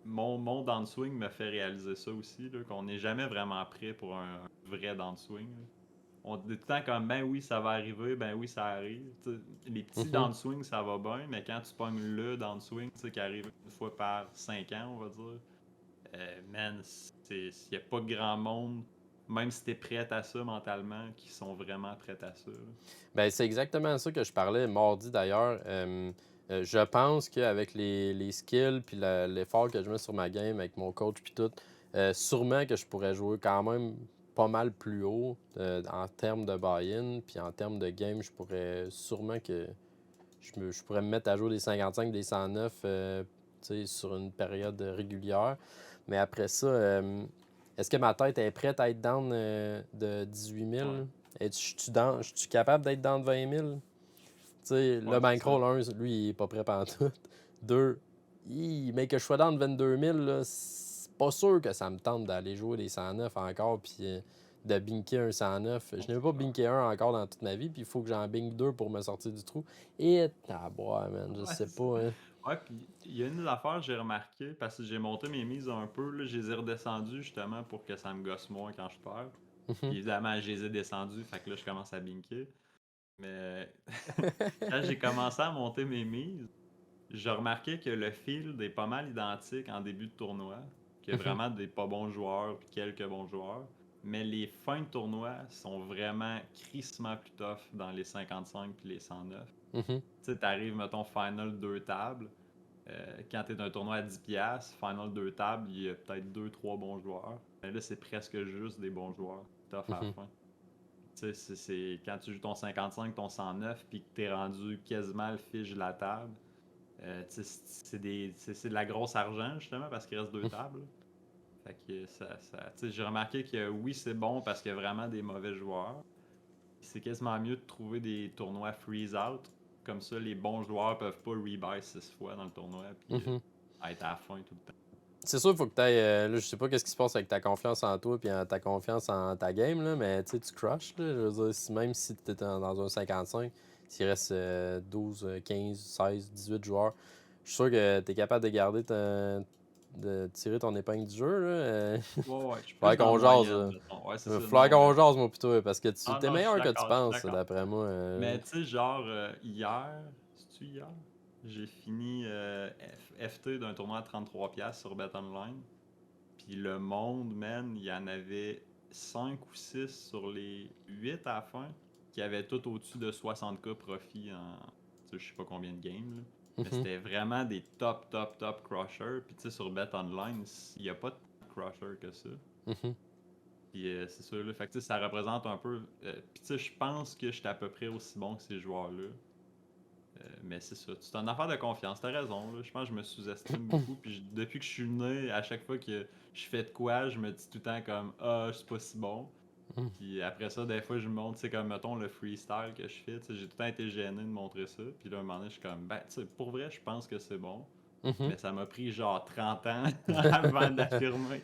mon downswing me fait réaliser ça aussi, là, qu'on n'est jamais vraiment prêt pour un vrai downswing. Là. On est tout le temps comme, ben oui, ça va arriver, ben oui, ça arrive. T'sais, les petits Mhm. downswings, ça va bien, mais quand tu pognes le downswing, qui arrive une fois par 5 ans, on va dire, man, il n'y a pas grand monde, même si t'es prêt à ça mentalement, qui sont vraiment prêts à ça. Là. Ben, c'est exactement ça que je parlais mardi d'ailleurs. Je pense qu'avec les skills puis l'effort que je mets sur ma game avec mon coach puis tout, sûrement que je pourrais jouer quand même pas mal plus haut en termes de buy-in, puis en termes de game, je pourrais sûrement que je pourrais me mettre à jouer des 55, des 109 sur une période régulière. Mais après ça, est-ce que ma tête est prête à être down de 18 000? Ouais. Je suis capable d'être down de 20 000? Tu sais, le Ouais, c'est ça. bankroll 1, lui, il est pas prêt pantoute. 2, mais que je sois down de 22 000, là, c'est pas sûr que ça me tente d'aller jouer des 109 encore, puis de binker un 109. Je Non, n'ai c'est pas clair. binké un encore dans toute ma vie, puis il faut que j'en bink 2 pour me sortir du trou. Et boire, man, je Ouais, sais c'est ça. pas, hein. Ouais, puis il y a une des affaires que j'ai remarqué, parce que j'ai monté mes mises un peu, là, je les ai redescendues justement pour que ça me gosse moins quand je perds. Puis évidemment, je les ai descendues, fait que là, je commence à binker. Mais quand j'ai commencé à monter mes mises, j'ai remarqué que le field est pas mal identique en début de tournoi, qu'il y a vraiment des pas bons joueurs puis quelques bons joueurs. Mais les fins de tournoi sont vraiment crissement plus tough dans les 55 puis les 109. Tu sais, t'arrives, mettons, final 2 tables. Quand t'es d'un tournoi à 10$, final 2 tables, il y a peut-être deux trois bons joueurs. Mais là, c'est presque juste des bons joueurs. Tough à la fin. Tu sais, quand tu joues ton 55, ton 109, puis que t'es rendu quasiment le fiche de la table. Tu sais, c'est de la grosse argent, justement, parce qu'il reste deux tables. Fait que tu sais, j'ai remarqué que oui, c'est bon parce qu'il y a vraiment des mauvais joueurs. C'est quasiment mieux de trouver des tournois freeze-out. Comme ça, les bons joueurs peuvent pas rebuy 6 fois dans le tournoi puis être à la fin tout le temps. C'est sûr, il faut que tu ailles. Là, je sais pas qu'est-ce qui se passe avec ta confiance en toi et ta confiance en ta game, là, mais tu sais, tu crushes. Là, je veux dire, même si tu es dans un 55, s'il reste 12, 15, 16, 18 joueurs, je suis sûr que tu es capable de garder de tirer ton épingle du jeu. Là. Ouais, je suis Faudrait plus dans qu'on la jase. moyenne, mettons. Ouais, c'est ça. Faudrait Non, qu'on jase, moi, plutôt, parce que ah tu es non, je suis meilleur que tu d'accord, je suis penses, d'accord. d'après moi. Mais tu sais, genre, hier, c'est-tu hier? J'ai fini FT d'un tournoi à 33$ sur BetOnline. Puis le monde, man, il y en avait 5 ou 6 sur les 8 à la fin qui avaient tout au-dessus de 60K profit en tu sais, je sais pas combien de games. Là. Mais Mhm, c'était vraiment des top, top, top crushers. Puis tu sais, sur BetOnline, il n'y a pas de crushers que ça. mhm. Puis c'est sûr, là, fait que tu sais, ça représente un peu. Puis tu sais, je pense que j'étais à peu près aussi bon que ces joueurs-là. Mais c'est ça. C'est une affaire de confiance. T'as raison. Là. Je pense que je me sous-estime beaucoup. Puis depuis que je suis né, à chaque fois que je fais de quoi, je me dis tout le temps comme ah, je suis pas si bon. Puis après ça, des fois, je me montre, c'est comme mettons le freestyle que je fais. J'ai tout le temps été gêné de montrer ça. Puis là, un moment donné, je suis comme ben, tu sais, pour vrai, je pense que c'est bon. Mhm. Mais ça m'a pris genre 30 ans avant d'affirmer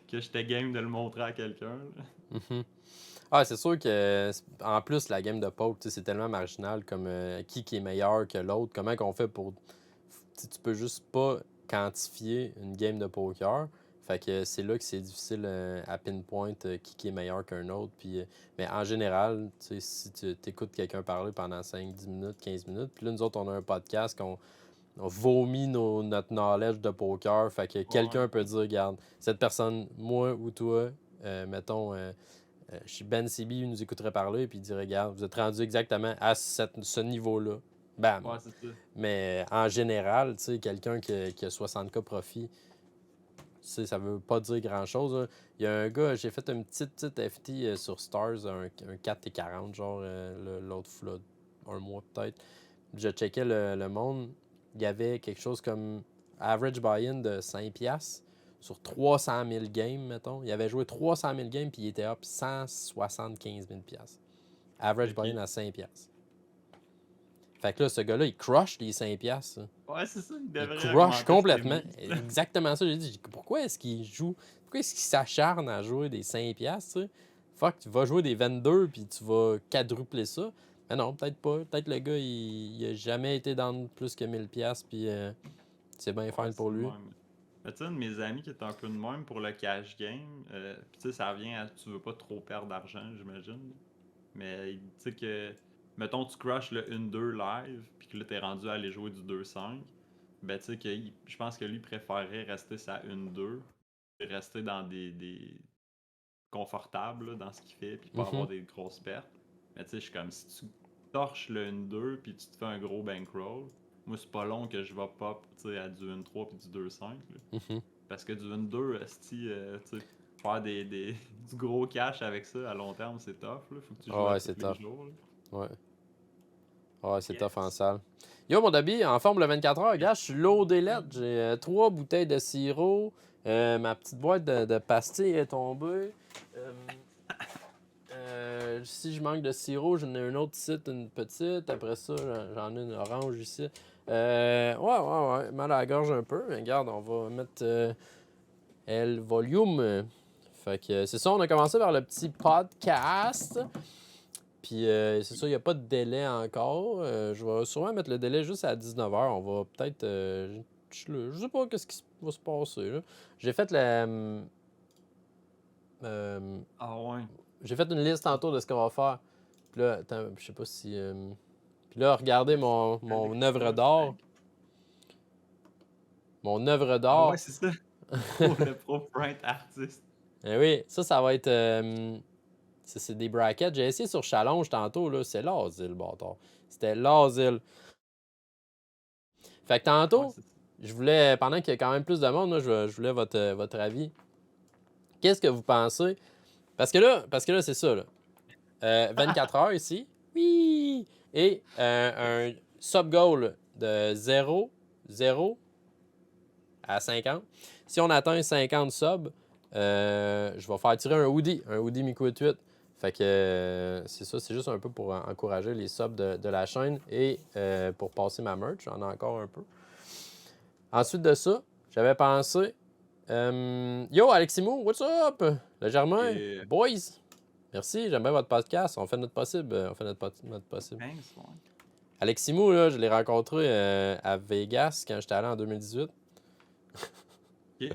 que j'étais game de le montrer à quelqu'un. Là. Mhm. Ah, c'est sûr que, en plus, la game de poke, tu sais, c'est tellement marginal comme qui est meilleur que l'autre. Comment qu'on fait pour. Tu peux juste pas quantifier une game de poker. Fait que c'est là que c'est difficile à pinpoint qui est meilleur qu'un autre. Puis, mais en général, tu sais, si tu écoutes quelqu'un parler pendant 5, 10 minutes, 15 minutes, puis là, nous autres, on a un podcast qu'on on vomit notre knowledge de poker. Fait que Ouais. quelqu'un peut dire, regarde, cette personne, moi ou toi, mettons, Ben CB nous écouterait parler puis il dirait, regarde, vous êtes rendu exactement à ce niveau-là. Bam. Ouais, c'est ça. Mais en général, tu sais, quelqu'un qui a 60K profit, ça veut pas dire grand-chose. Là. Il y a un gars, j'ai fait une petite FT sur Stars, un 4T40, genre l'autre fois, un mois peut-être. Je checkais le monde. Il y avait quelque chose comme average buy-in de 5$ sur 300 000 games, mettons. Il avait joué 300 000 games puis il était up 175 000$. Average buy-in Ok. à 5$. Fait que là, ce gars-là, il crush les 5$. Là. Ouais, c'est ça, il Il devrait crush augmenter ses complètement. mises. Exactement ça. J'ai dit, pourquoi est-ce qu'il joue? Pourquoi est-ce qu'il s'acharne à jouer des 5$? Tu sais? Fuck, tu vas jouer des 22 puis tu vas quadrupler ça. Mais non, peut-être pas. Peut-être le gars, il a jamais été dans plus que 1000$ puis c'est bien Ouais, fine c'est pour le lui. même. Mais tu sais, un de mes amis qui est un peu de même pour le cash game, pis tu sais, ça revient à tu veux pas trop perdre d'argent, j'imagine. Mais tu sais que, mettons, tu crushes le 1-2 live, puis que là, t'es rendu à aller jouer du 2-5, ben tu sais que je pense que lui préférerait rester sa 1-2, et rester dans des confortables là, dans ce qu'il fait, puis pas avoir Mhm. des grosses pertes. Mais tu sais, je suis comme si tu torches le 1-2, puis tu te fais un gros bankroll. Moi, c'est pas long que je vais pop tu sais, à du 1-3 puis du 2-5. Là. Mhm. Parce que du 1-2, esti, tu sais, faire du gros cash avec ça à long terme, c'est tough. Là. Faut que tu joues Ouais, à c'est tous les tough. jours. Là. Ouais. Ouais, c'est tough en Yes. salle. Yo, mon Dabi, en forme le 24 heures, gars, je suis loadé lettre. J'ai 3 bouteilles de sirop. Ma petite boîte de pastilles est tombée. Si je manque de sirop, j'en ai un autre ici, une petite. Après ça, j'en ai une orange ici. Ouais. Mal à la gorge un peu. Mais regarde, on va mettre le volume. Fait que c'est ça, on a commencé par le petit podcast. Puis c'est ça, il n'y a pas de délai encore. Je vais sûrement mettre le délai juste à 19h. On va peut-être. Je sais pas qu'est-ce qui va se passer. Là. J'ai fait la. Ah ouais. J'ai fait une liste tantôt de ce qu'on va faire. Puis là, attends, je sais pas si. Puis là, regardez mon œuvre d'art. Mon œuvre Ah d'art. ouais, c'est ça. Pour le pro print artist. Eh oui, ça va être. C'est des brackets. J'ai essayé sur Challenge tantôt, là. C'est l'asile, bâtard. C'était l'asile. Fait que tantôt, Ouais, c'est ça. je voulais, pendant qu'il y a quand même plus de monde, là, je voulais votre avis. Qu'est-ce que vous pensez? Parce que là c'est ça. Là. 24 heures ici. Oui! Et un sub-goal de 0 à 50. Si on atteint 50 subs, je vais faire tirer un hoodie Miku 8. Fait que c'est ça, c'est juste un peu pour encourager les subs de la chaîne et pour passer ma merch. J'en ai encore un peu. Ensuite de ça, j'avais pensé. Yo, Aleximo, what's up? Le Germain, Et boys. Merci, j'aime bien votre podcast. On fait notre possible. Notre possible. thanks, ouais. Aleximo, là, je l'ai rencontré à Vegas quand j'étais allé en 2018. Ok.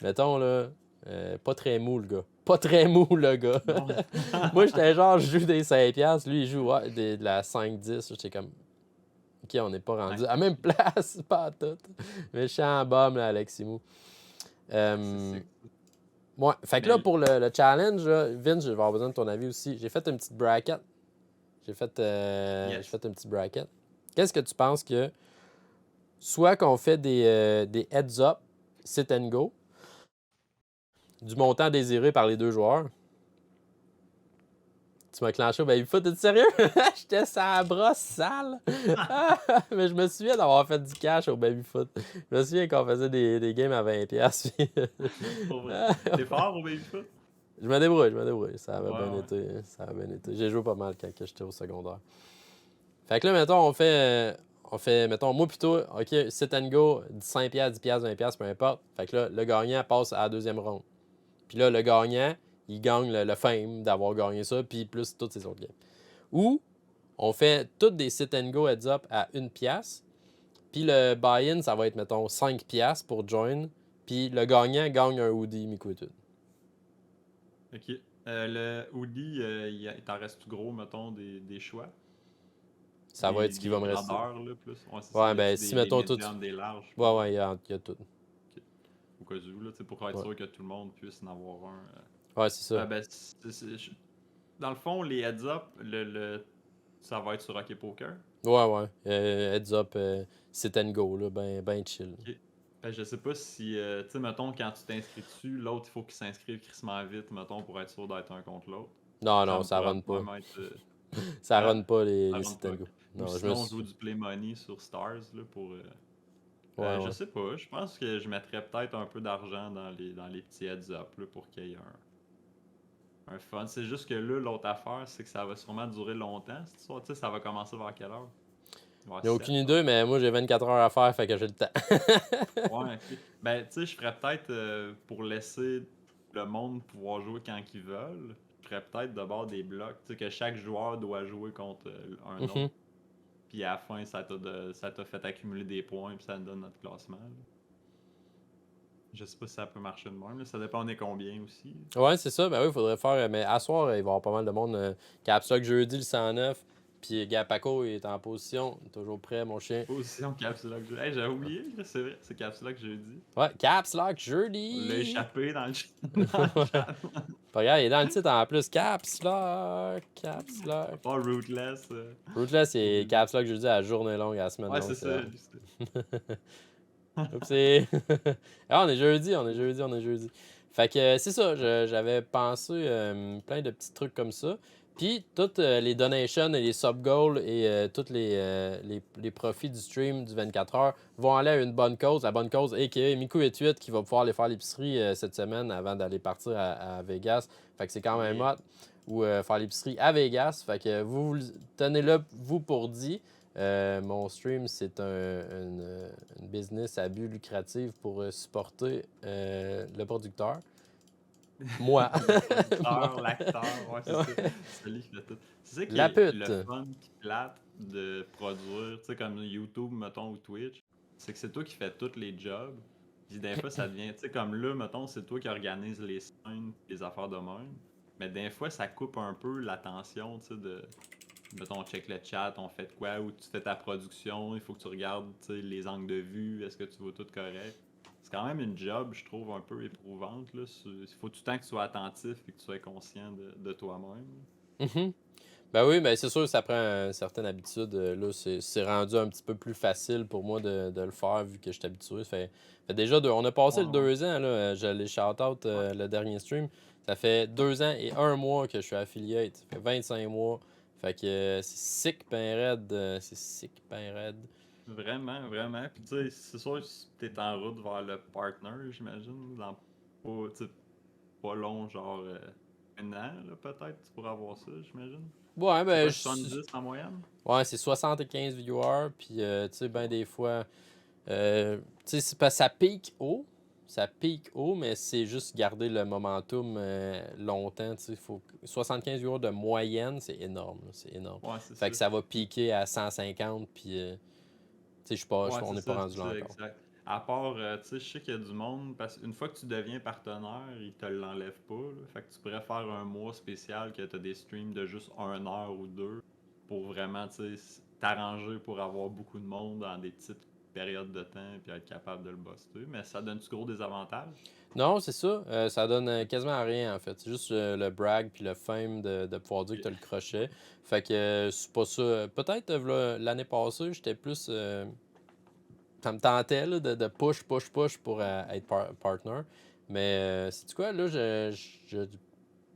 Mettons, là, pas très mou, le gars. Pas très mou, le gars. Non. Moi, j'étais genre, je joue des 5$. Lui, il joue de la 5-10. J'étais comme, OK, on n'est pas rendu à la même place, pas à tout. Méchant bum, là, Aleximo. C'est Ouais, fait que Mais- là, pour le challenge, là, Vince, je vais avoir besoin de ton avis aussi. J'ai fait une petite bracket. J'ai fait une petite bracket. Qu'est-ce que tu penses que soit qu'on fait des heads-up, sit and go, du montant désiré par les deux joueurs. Tu m'as clenché au baby-foot, t'es sérieux? J'étais sur la brosse sale. Mais je me souviens d'avoir fait du cash au baby-foot. Je me souviens qu'on faisait des games à 20$. Puis... Pour vrai. T'es fort au baby-foot? Je me débrouille. Ça avait bien Ouais. été. Ça avait bien été. J'ai joué pas mal quand j'étais au secondaire. Fait que là, mettons, on fait, mettons, moi plutôt, OK, sit and go, 5$, 10$, 20$, peu importe. Fait que là, le gagnant passe à la deuxième ronde. Puis là, le gagnant, il gagne le fame d'avoir gagné ça, puis plus toutes ses autres games. Ou, on fait toutes des sit and go heads up à 1$, puis le buy-in, ça va être, mettons, 5$ pour join, puis le gagnant gagne un hoodie Miku 8. Ok. Le hoodie, il t'en reste gros, mettons, des choix? Ça va être ce qui va me rester. grandeurs, là, plus. Ouais, c'est Ouais, ça. ben, Y a-tu si des mettons tout. médiums, des larges? Ouais, il y a tout. Au cas où, là, pour être Ouais. sûr que tout le monde puisse en avoir un. Ouais, c'est ça. Ben, dans le fond, les heads-up, ça va être sur Hockey Poker. Ouais. Heads up, sit and go, là, ben chill. Ok. Ben, je sais pas si, tu sais, mettons, quand tu t'inscris dessus, l'autre, il faut qu'il s'inscrive crissement vite, mettons, pour être sûr d'être un contre l'autre. Non, me ça pourrait run pas. même être, Ça ça- run pas les ça run sit pas. and go. Ou Non, sinon, on joue du Play Money sur Stars, là, pour. Ouais. Je sais pas, je pense que je mettrais peut-être un peu d'argent dans les petits heads-up, là, pour qu'il y ait un fun. C'est juste que là, l'autre affaire, c'est que ça va sûrement durer longtemps, cette histoire. Tu sais, ça va commencer vers quelle heure? Vers J'ai 7, aucune idée, mais moi j'ai 24 heures à faire, fait que j'ai le temps. Ouais, ok. Ben, tu sais, je ferais peut-être, pour laisser le monde pouvoir jouer quand ils veulent, je ferais peut-être d'abord des blocs. Tu sais, que chaque joueur doit jouer contre un autre. Mhm. Puis à la fin, ça t'a fait accumuler des points, puis ça nous donne notre classement. Là. Je sais pas si ça peut marcher de même. Là. Ça dépend on est combien aussi. Ouais, c'est ça. Ben oui, il faudrait faire. Mais à soir, il va y avoir pas mal de monde. Caps Lock jeudi, le 109. Puis Gapaco il est en position. Toujours prêt, mon chien. Position Caps Lock jeudi. Hey, j'avais oublié, là, c'est vrai, c'est Caps Lock jeudi. Ouais, Caps Lock On jeudi. l'a échappé dans le chat. Regarde, il est dans le titre en plus. Caps Lock. Caps Lock. Pas Rootless. Rootless, c'est Caps Lock jeudi à la journée longue, à la semaine Ouais, longue. c'est ça. Oupsie. Ah, on est jeudi. Fait que c'est ça, j'avais pensé plein de petits trucs comme ça. Puis, toutes les donations et les sub-goals et tous les profits du stream du 24 heures vont aller à une bonne cause. La bonne cause, a.k.a. Miku88 qui va pouvoir aller faire l'épicerie cette semaine avant d'aller partir à Vegas. Fait que c'est quand même Yeah. hot. Ou faire l'épicerie à Vegas. Fait que vous tenez-le, vous, pour dit. Mon stream, c'est une business à but lucratif pour supporter le producteur. Moi. Le producteur, Moi. l'acteur, ouais, c'est ça. Ouais. C'est lui qui fait tout. C'est ça qui La est le pute. fun qui plate de produire, tu sais, comme YouTube, mettons, ou Twitch. C'est que c'est toi qui fais tous les jobs. Puis des fois, ça devient, tu sais, comme là, mettons, c'est toi qui organise les scènes, les affaires de même. Mais des fois, ça coupe un peu l'attention, tu sais, de. Mettons, on check le chat, on fait de quoi, ou tu fais ta production, il faut que tu regardes, tu sais, les angles de vue, est-ce que tu vois tout correct. C'est quand même une job, je trouve, un peu éprouvante. Là. Il faut tout le temps que tu sois attentif et que tu sois conscient de toi-même. Mhm. Ben oui, ben c'est sûr que ça prend une certaine habitude. Là, c'est rendu un petit peu plus facile pour moi de le faire vu que je suis habitué. Fait déjà, on a passé Ouais, le ouais. 2 ans. Là, je l'ai shout-out Ouais. le dernier stream. Ça fait 2 ans et 1 mois que je suis affiliate. Ça fait 25 mois. Fait que c'est sick ben raide. C'est sick ben raide. Vraiment, vraiment. Puis tu sais, c'est sûr que tu es en route vers le partner, j'imagine. Dans pas, tu sais, pas long, genre 1 an, là, peut-être, tu pourras avoir ça, j'imagine. Ouais, C'est ben, quoi, 70 en moyenne? ouais, c'est 75 viewers. Puis, tu sais, ben, des fois. Tu sais, c'est parce que ça pique haut. Ça pique haut, mais c'est juste garder le momentum longtemps. Tu sais, 75 euros de moyenne, c'est énorme. C'est énorme. Ouais, c'est Fait ça. que ça va piquer à 150, puis tu sais, Ouais, on c'est n'est pas ça, rendu c'est là ça, encore. exact. À part, tu sais, je sais qu'il y a du monde, parce qu'une fois que tu deviens partenaire, ils te l'enlèvent pas, là. Fait que tu pourrais faire un mois spécial que tu as des streams de juste 1 heure ou deux pour vraiment, tu sais, t'arranger pour avoir beaucoup de monde dans des petites périodes de temps puis être capable de le buster. Mais ça donne-tu gros désavantages? Non, c'est ça. Ça donne quasiment à rien, en fait. C'est juste le brag puis le fame de pouvoir dire que tu as le crochet. Fait que c'est pas ça. Peut-être l'année passée, j'étais plus. Ça me tentait là, de push, push, push pour être partner. Mais c'est quoi, là, je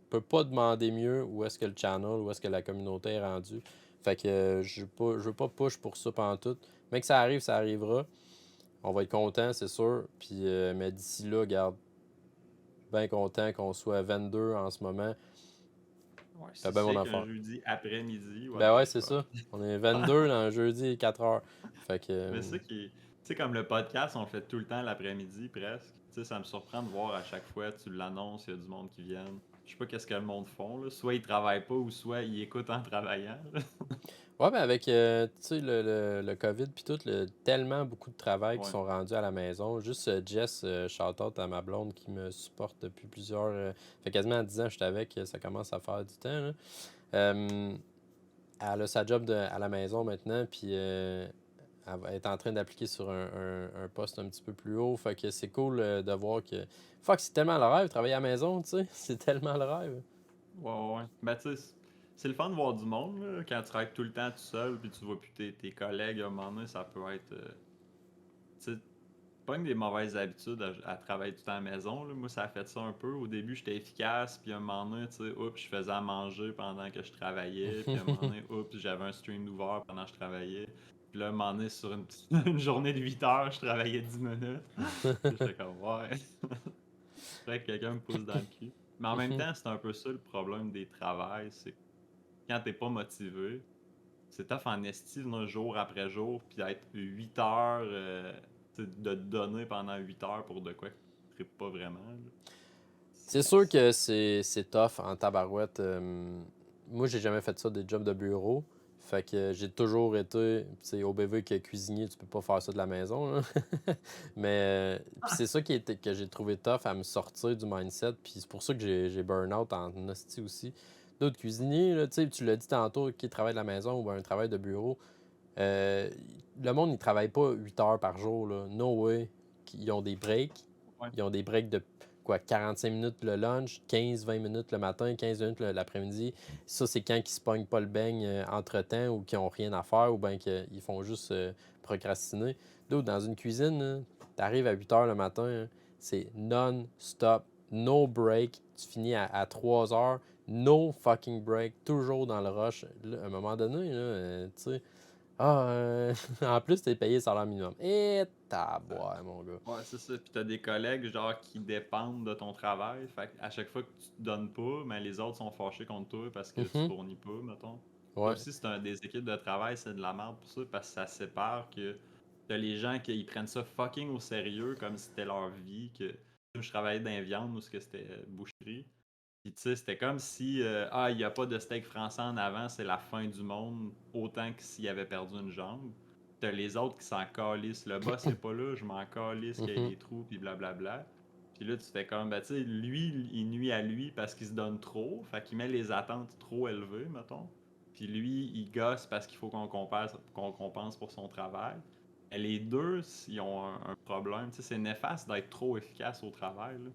peux pas demander mieux où est-ce que le channel, où est-ce que la communauté est rendue. Fait que je veux pas push pour ça pendant tout. Mais que ça arrive, ça arrivera. On va être content, c'est sûr. Puis, mais d'ici là, garde, bien content qu'on soit 22 en ce moment. Ouais, Fait si bien mon c'est qu'un affaire. jeudi après-midi, what Ben the ouais, c'est fuck. ça. On est 22 dans un jeudi 4 heures. Fait que. Mais ça qui est. Tu sais, comme le podcast, on le fait tout le temps l'après-midi presque. Tu sais, ça me surprend de voir à chaque fois, tu l'annonces, il y a du monde qui vient. Je sais pas qu'est-ce que le monde font, là. Soit ils travaillent pas ou soit ils écoutent en travaillant, là. Ouais, ben avec tu sais, le COVID puis tout, tellement beaucoup de travail qui Ouais. sont rendus à la maison. Juste Jess, shout-out à ma blonde qui me supporte depuis plusieurs. Fait quasiment 10 ans que je suis avec, ça commence à faire du temps. Là. Euh, Elle a sa job à la maison maintenant, puis elle va être en train d'appliquer sur un poste un petit peu plus haut. Fait que c'est cool de voir que. Fuck, c'est tellement le rêve, travailler à la maison, tu sais. C'est tellement le rêve. Ouais, ouais, ouais. Ben, tu sais, c'est le fun de voir du monde, là. Quand tu travailles tout le temps tout seul, puis tu vois plus tes collègues, à un moment donné, ça peut être. Tu sais, pas une des mauvaises habitudes à travailler tout le temps à la maison, là. Moi, ça a fait ça un peu. Au début, j'étais efficace, puis à un moment donné, tu sais, oups, je faisais à manger pendant que je travaillais, puis à un moment donné, oups, j'avais un stream ouvert pendant que je travaillais. Puis là, à un moment donné, sur une journée de 8 heures, je travaillais 10 minutes. Puis j'étais comme, ouais. Faudrait que quelqu'un me pousse dans le cul. Mais en même temps, c'est un peu ça le problème des travails, c'est que quand t'es pas motivé, c'est tough en esti, venir jour après jour, puis être 8 heures, tu sais, de te donner pendant 8 heures pour de quoi que tu tripes pas vraiment. Là. C'est sûr que c'est tough en tabarouette. Moi, j'ai jamais fait ça des jobs de bureau. Fait que j'ai toujours été, c'est OBV que cuisinier, tu peux pas faire ça de la maison. Là. Mais puis c'est ça que j'ai trouvé tough à me sortir du mindset. Puis c'est pour ça que j'ai burn-out en hostie aussi. D'autres cuisiniers, là, tu l'as dit tantôt, qui travaillent de la maison ou un travail de bureau. euh, le monde, il travaille pas 8 heures par jour. Là. No way. Ils ont des breaks. Ouais. Ils ont des breaks de quoi, 45 minutes le lunch, 15-20 minutes le matin, 15 minutes l'après-midi. Ça, c'est quand ils se pognent pas le beigne entre-temps ou qu'ils ont rien à faire ou bien qu'ils font juste procrastiner. D'autres, dans une cuisine, tu arrives à 8 heures le matin, c'est non-stop no break. Tu finis à 3 heures, no fucking break, toujours dans le rush. Là, à un moment donné, là, tu sais, en plus, t'es payé salaire minimum. Et taboire, mon gars. Ouais, c'est ça. Puis t'as des collègues, genre, qui dépendent de ton travail. Fait à chaque fois que tu te donnes pas, mais les autres sont fâchés contre toi parce que tu Mhm. fournis pas, mettons. Ça Ouais. aussi, des équipes de travail, c'est de la merde pour ça, parce que ça sépare que t'as les gens qui prennent ça fucking au sérieux comme si c'était leur vie, que je travaillais dans les viandes ou ce que c'était boucherie. Puis tu sais, c'était comme si il n'y a pas de steak français en avant, c'est la fin du monde, autant que s'il avait perdu une jambe. T'as les autres qui s'en calissent. Le boss est pas là, je m'en calisse qu'il y ait Mhm. des trous, puis blablabla. Puis là, tu fais comme, ben tu sais, lui, il nuit à lui parce qu'il se donne trop, fait qu'il met les attentes trop élevées, mettons. Puis lui, il gosse parce qu'il faut qu'on compense pour son travail. Et les deux, ils ont un problème. Tu sais, c'est néfaste d'être trop efficace au travail, là.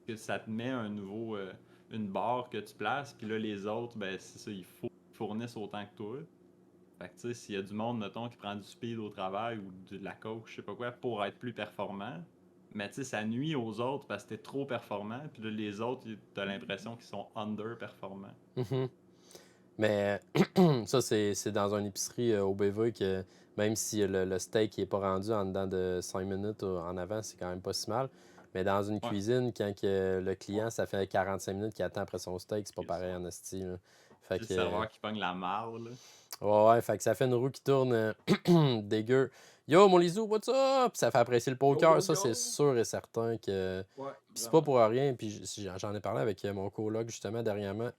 Que ça te met une barre que tu places, puis là, les autres, ben, c'est ça, fournissent autant que toi. Fait que, tu sais, s'il y a du monde, mettons, qui prend du speed au travail ou de la coke, je sais pas quoi, pour être plus performant, mais tu sais, ça nuit aux autres parce que t'es trop performant, puis là, les autres, t'as l'impression qu'ils sont under-performants. Mhm. Mais ça, c'est dans une épicerie au BV que même si le steak n'est pas rendu en dedans de 5 minutes en avant, c'est quand même pas si mal. Mais dans une Ouais, cuisine, quand que le ouais, client, ça fait 45 minutes qu'il attend après son steak, c'est pas c'est ça. pareil en esti, là. Fait Puis le que, serveur qui pogne la marde, là. ouais, fait que ça fait une roue qui tourne dégueu. Yo, mon Lisou, what's up? Ça fait apprécier le Yo, poker, yo, ça, c'est yo! sûr et certain que. Ouais, Puis c'est pas vraiment. pour rien, puis j'en ai parlé avec mon coloc justement dernièrement.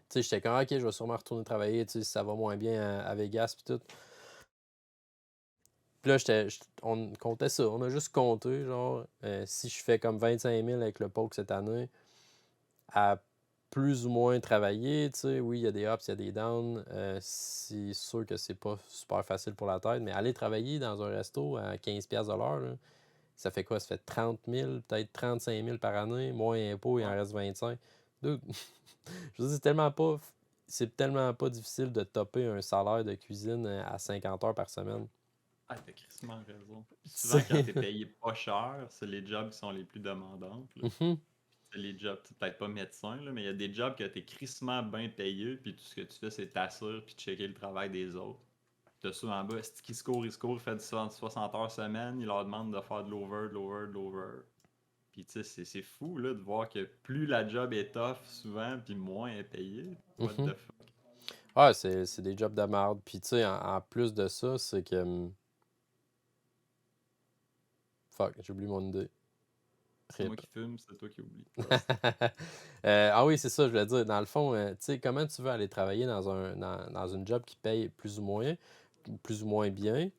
Tu sais, j'étais comme, ok, je vais sûrement retourner travailler, tu sais, si ça va moins bien à Vegas, puis tout. Puis là, on comptait ça, on a juste compté, genre, si je fais comme 25 000 avec le poke cette année, à plus ou moins travailler, tu sais, oui, il y a des ups, il y a des downs, c'est sûr que c'est pas super facile pour la tête, mais aller travailler dans un resto à 15$ de l'heure, là, ça fait quoi? Ça fait 30 000, peut-être 35 000 par année, moins impôts, il en Ouais. reste 25. Dude, je veux dire, c'est tellement pas difficile de topper un salaire de cuisine à 50 heures par semaine. Ah, t'as crissement raison. Puis Tu souvent, quand sais. t'es payé pas cher, c'est les jobs qui sont les plus demandantes, là. Mhm. C'est les jobs, tu peut-être pas médecin, là, mais il y a des jobs que t'es crissement bien payé, puis tout ce que tu fais, c'est t'assurer puis checker le travail des autres. T'as ça en bas, c'est qui se court, il fait du 60 heures semaine, il leur demande de faire de l'over, de l'over, de l'over. Puis tu sais, c'est fou là, de voir que plus la job est tough souvent, puis moins est payé. What Mhm. the fuck? Ah, c'est des jobs de merde. Puis, tu sais, en plus de ça, c'est que. Fuck, j'ai oublié mon idée. C'est moi Rip. qui fume, c'est toi qui oublies. Rost. Ah oui, c'est ça, je voulais dire. Dans le fond, tu sais, comment tu veux aller travailler dans une job qui paye plus ou moins bien,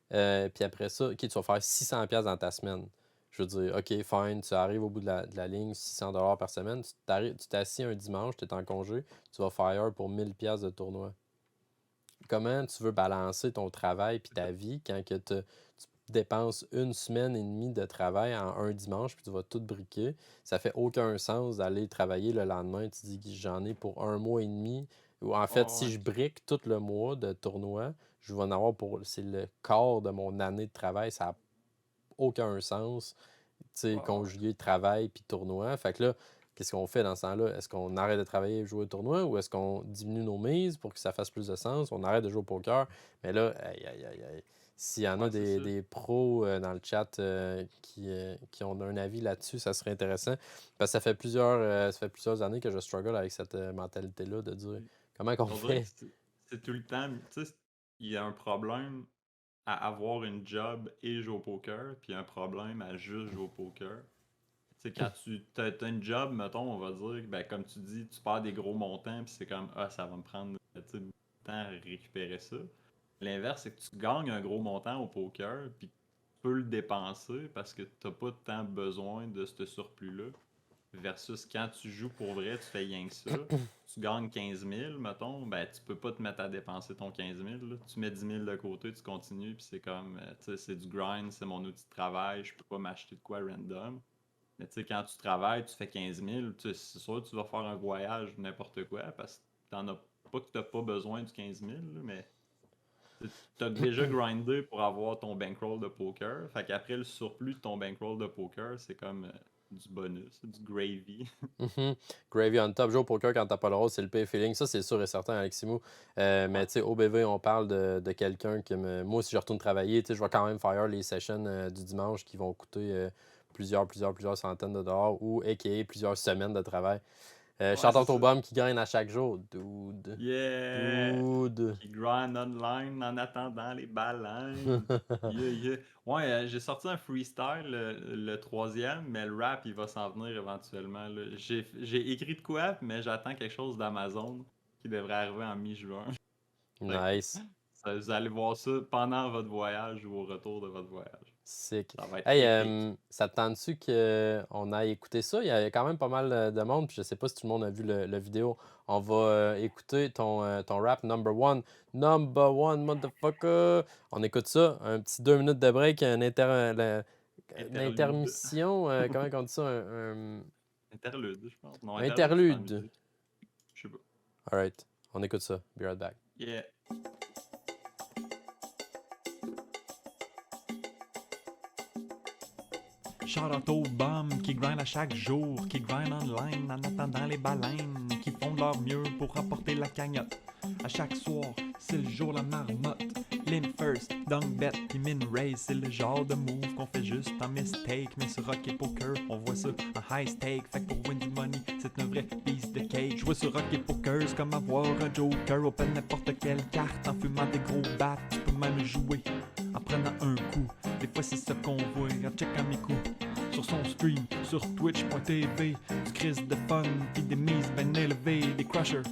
puis après ça, OK, tu vas faire 600$ dans ta semaine. Je veux dire, OK, fine, tu arrives au bout de la ligne, 600$ par semaine, tu t'assis un dimanche, tu es en congé, tu vas faire pour 1000$ de tournoi. Comment tu veux balancer ton travail puis ta vie quand que tu dépenses une semaine et demie de travail en un dimanche puis tu vas tout briquer? Ça fait aucun sens d'aller travailler le lendemain. Tu dis que j'en ai pour un mois et demi. Ou en fait, Oh, si ouais. je brique tout le mois de tournoi, je vais en avoir pour. C'est le quart de mon année de travail. Ça n'a aucun sens. Tu sais, Ouais, ouais. conjuguer travail puis tournoi. Fait que là, qu'est-ce qu'on fait dans ce temps-là? Est-ce qu'on arrête de travailler et jouer au tournoi ou est-ce qu'on diminue nos mises pour que ça fasse plus de sens? On arrête de jouer au poker. Mais là, aïe, aïe, aïe, aïe. S'il y en a Ouais, c'est ça. des pros dans le chat qui ont un avis là-dessus, ça serait intéressant. Parce que ça fait plusieurs années que je struggle avec cette mentalité-là de dire comment qu'on On dirait que fait. c'est tout le temps, tu sais, il y a un problème à avoir une job et jouer au poker, puis un problème à juste jouer au poker. Tu sais, quand t'as une job, mettons, on va dire, ben, comme tu dis, tu perds des gros montants, puis c'est comme, ah, ça va me prendre tu sais, beaucoup de temps à récupérer ça. L'inverse, c'est que tu gagnes un gros montant au poker, puis tu peux le dépenser parce que t'as pas tant besoin de ce surplus-là. Versus quand tu joues pour vrai, tu fais rien que ça. Tu gagnes 15 000, mettons, ben tu peux pas te mettre à dépenser ton 15 000, là. Tu mets 10 000 de côté, tu continues, puis c'est comme, tu sais, c'est du grind, c'est mon outil de travail, je peux pas m'acheter de quoi random. Mais tu sais, quand tu travailles, tu fais 15 000, tu sais, c'est sûr que tu vas faire un voyage ou n'importe quoi, parce que t'en as pas que t'as pas besoin du 15 000, là, mais t'as déjà grindé pour avoir ton bankroll de poker. Fait qu'après le surplus de ton bankroll de poker, c'est comme du bonus, du gravy. Mhm. Gravy on top. Jouer au poker quand t'as pas le rôle, c'est le pire feeling. Ça, c'est sûr et certain, Aleximou. Mais Ouais. tu sais, au BV, on parle de quelqu'un que moi, si je retourne travailler, tu sais, je vais quand même faire les sessions du dimanche qui vont coûter plusieurs centaines de dollars ou, a.k.a. plusieurs semaines de travail. Ouais, c'est Shout-out au ça. bum qui gagne à chaque jour. Dude. Yeah! Dude. Qui grind online en attendant les baleines. Yeah, yeah. Ouais, j'ai sorti un freestyle, le troisième, mais le rap, il va s'en venir éventuellement, là. J'ai écrit de quoi, mais j'attends quelque chose d'Amazon qui devrait arriver en mi-juin. Fait que Nice. vous allez voir ça pendant votre voyage ou au retour de votre voyage. Sick. Ça va être Hey, épique. ça te tente-tu qu'on aille écouter ça? Il y a quand même pas mal de monde, puis je sais pas si tout le monde a vu le vidéo. On va écouter ton rap number one. Number one, motherfucker! On écoute ça, un petit 2 minutes de break, une Interlude. intermission, comment on dit ça? Interlude, je pense. Non, interlude, c'est en Interlude. musique. Je sais pas. Alright, on écoute ça. Be right back. Yeah. Shout-out aux bums qui grind à chaque jour, qui grind online en attendant les baleines, qui font de leur mieux pour remporter la cagnotte. À chaque soir, c'est le jour la marmotte. Lin first, dunk bet, puis min raise, c'est le genre de move qu'on fait juste en mistake. Mais sur Rock et Poker, on voit ça en high stake. Fait que pour win du money, c'est une vraie piece de cake. Jouer sur Rock et Poker, c'est comme avoir un joker. Open n'importe quelle carte en fumant des gros bats. Tu peux même jouer en prenant un coup. Des fois c'est ça qu'on voit en checkant mes coups. Sur son stream, sur twitch.tv, du crise de fun, pis des mises ben élevées, des crushers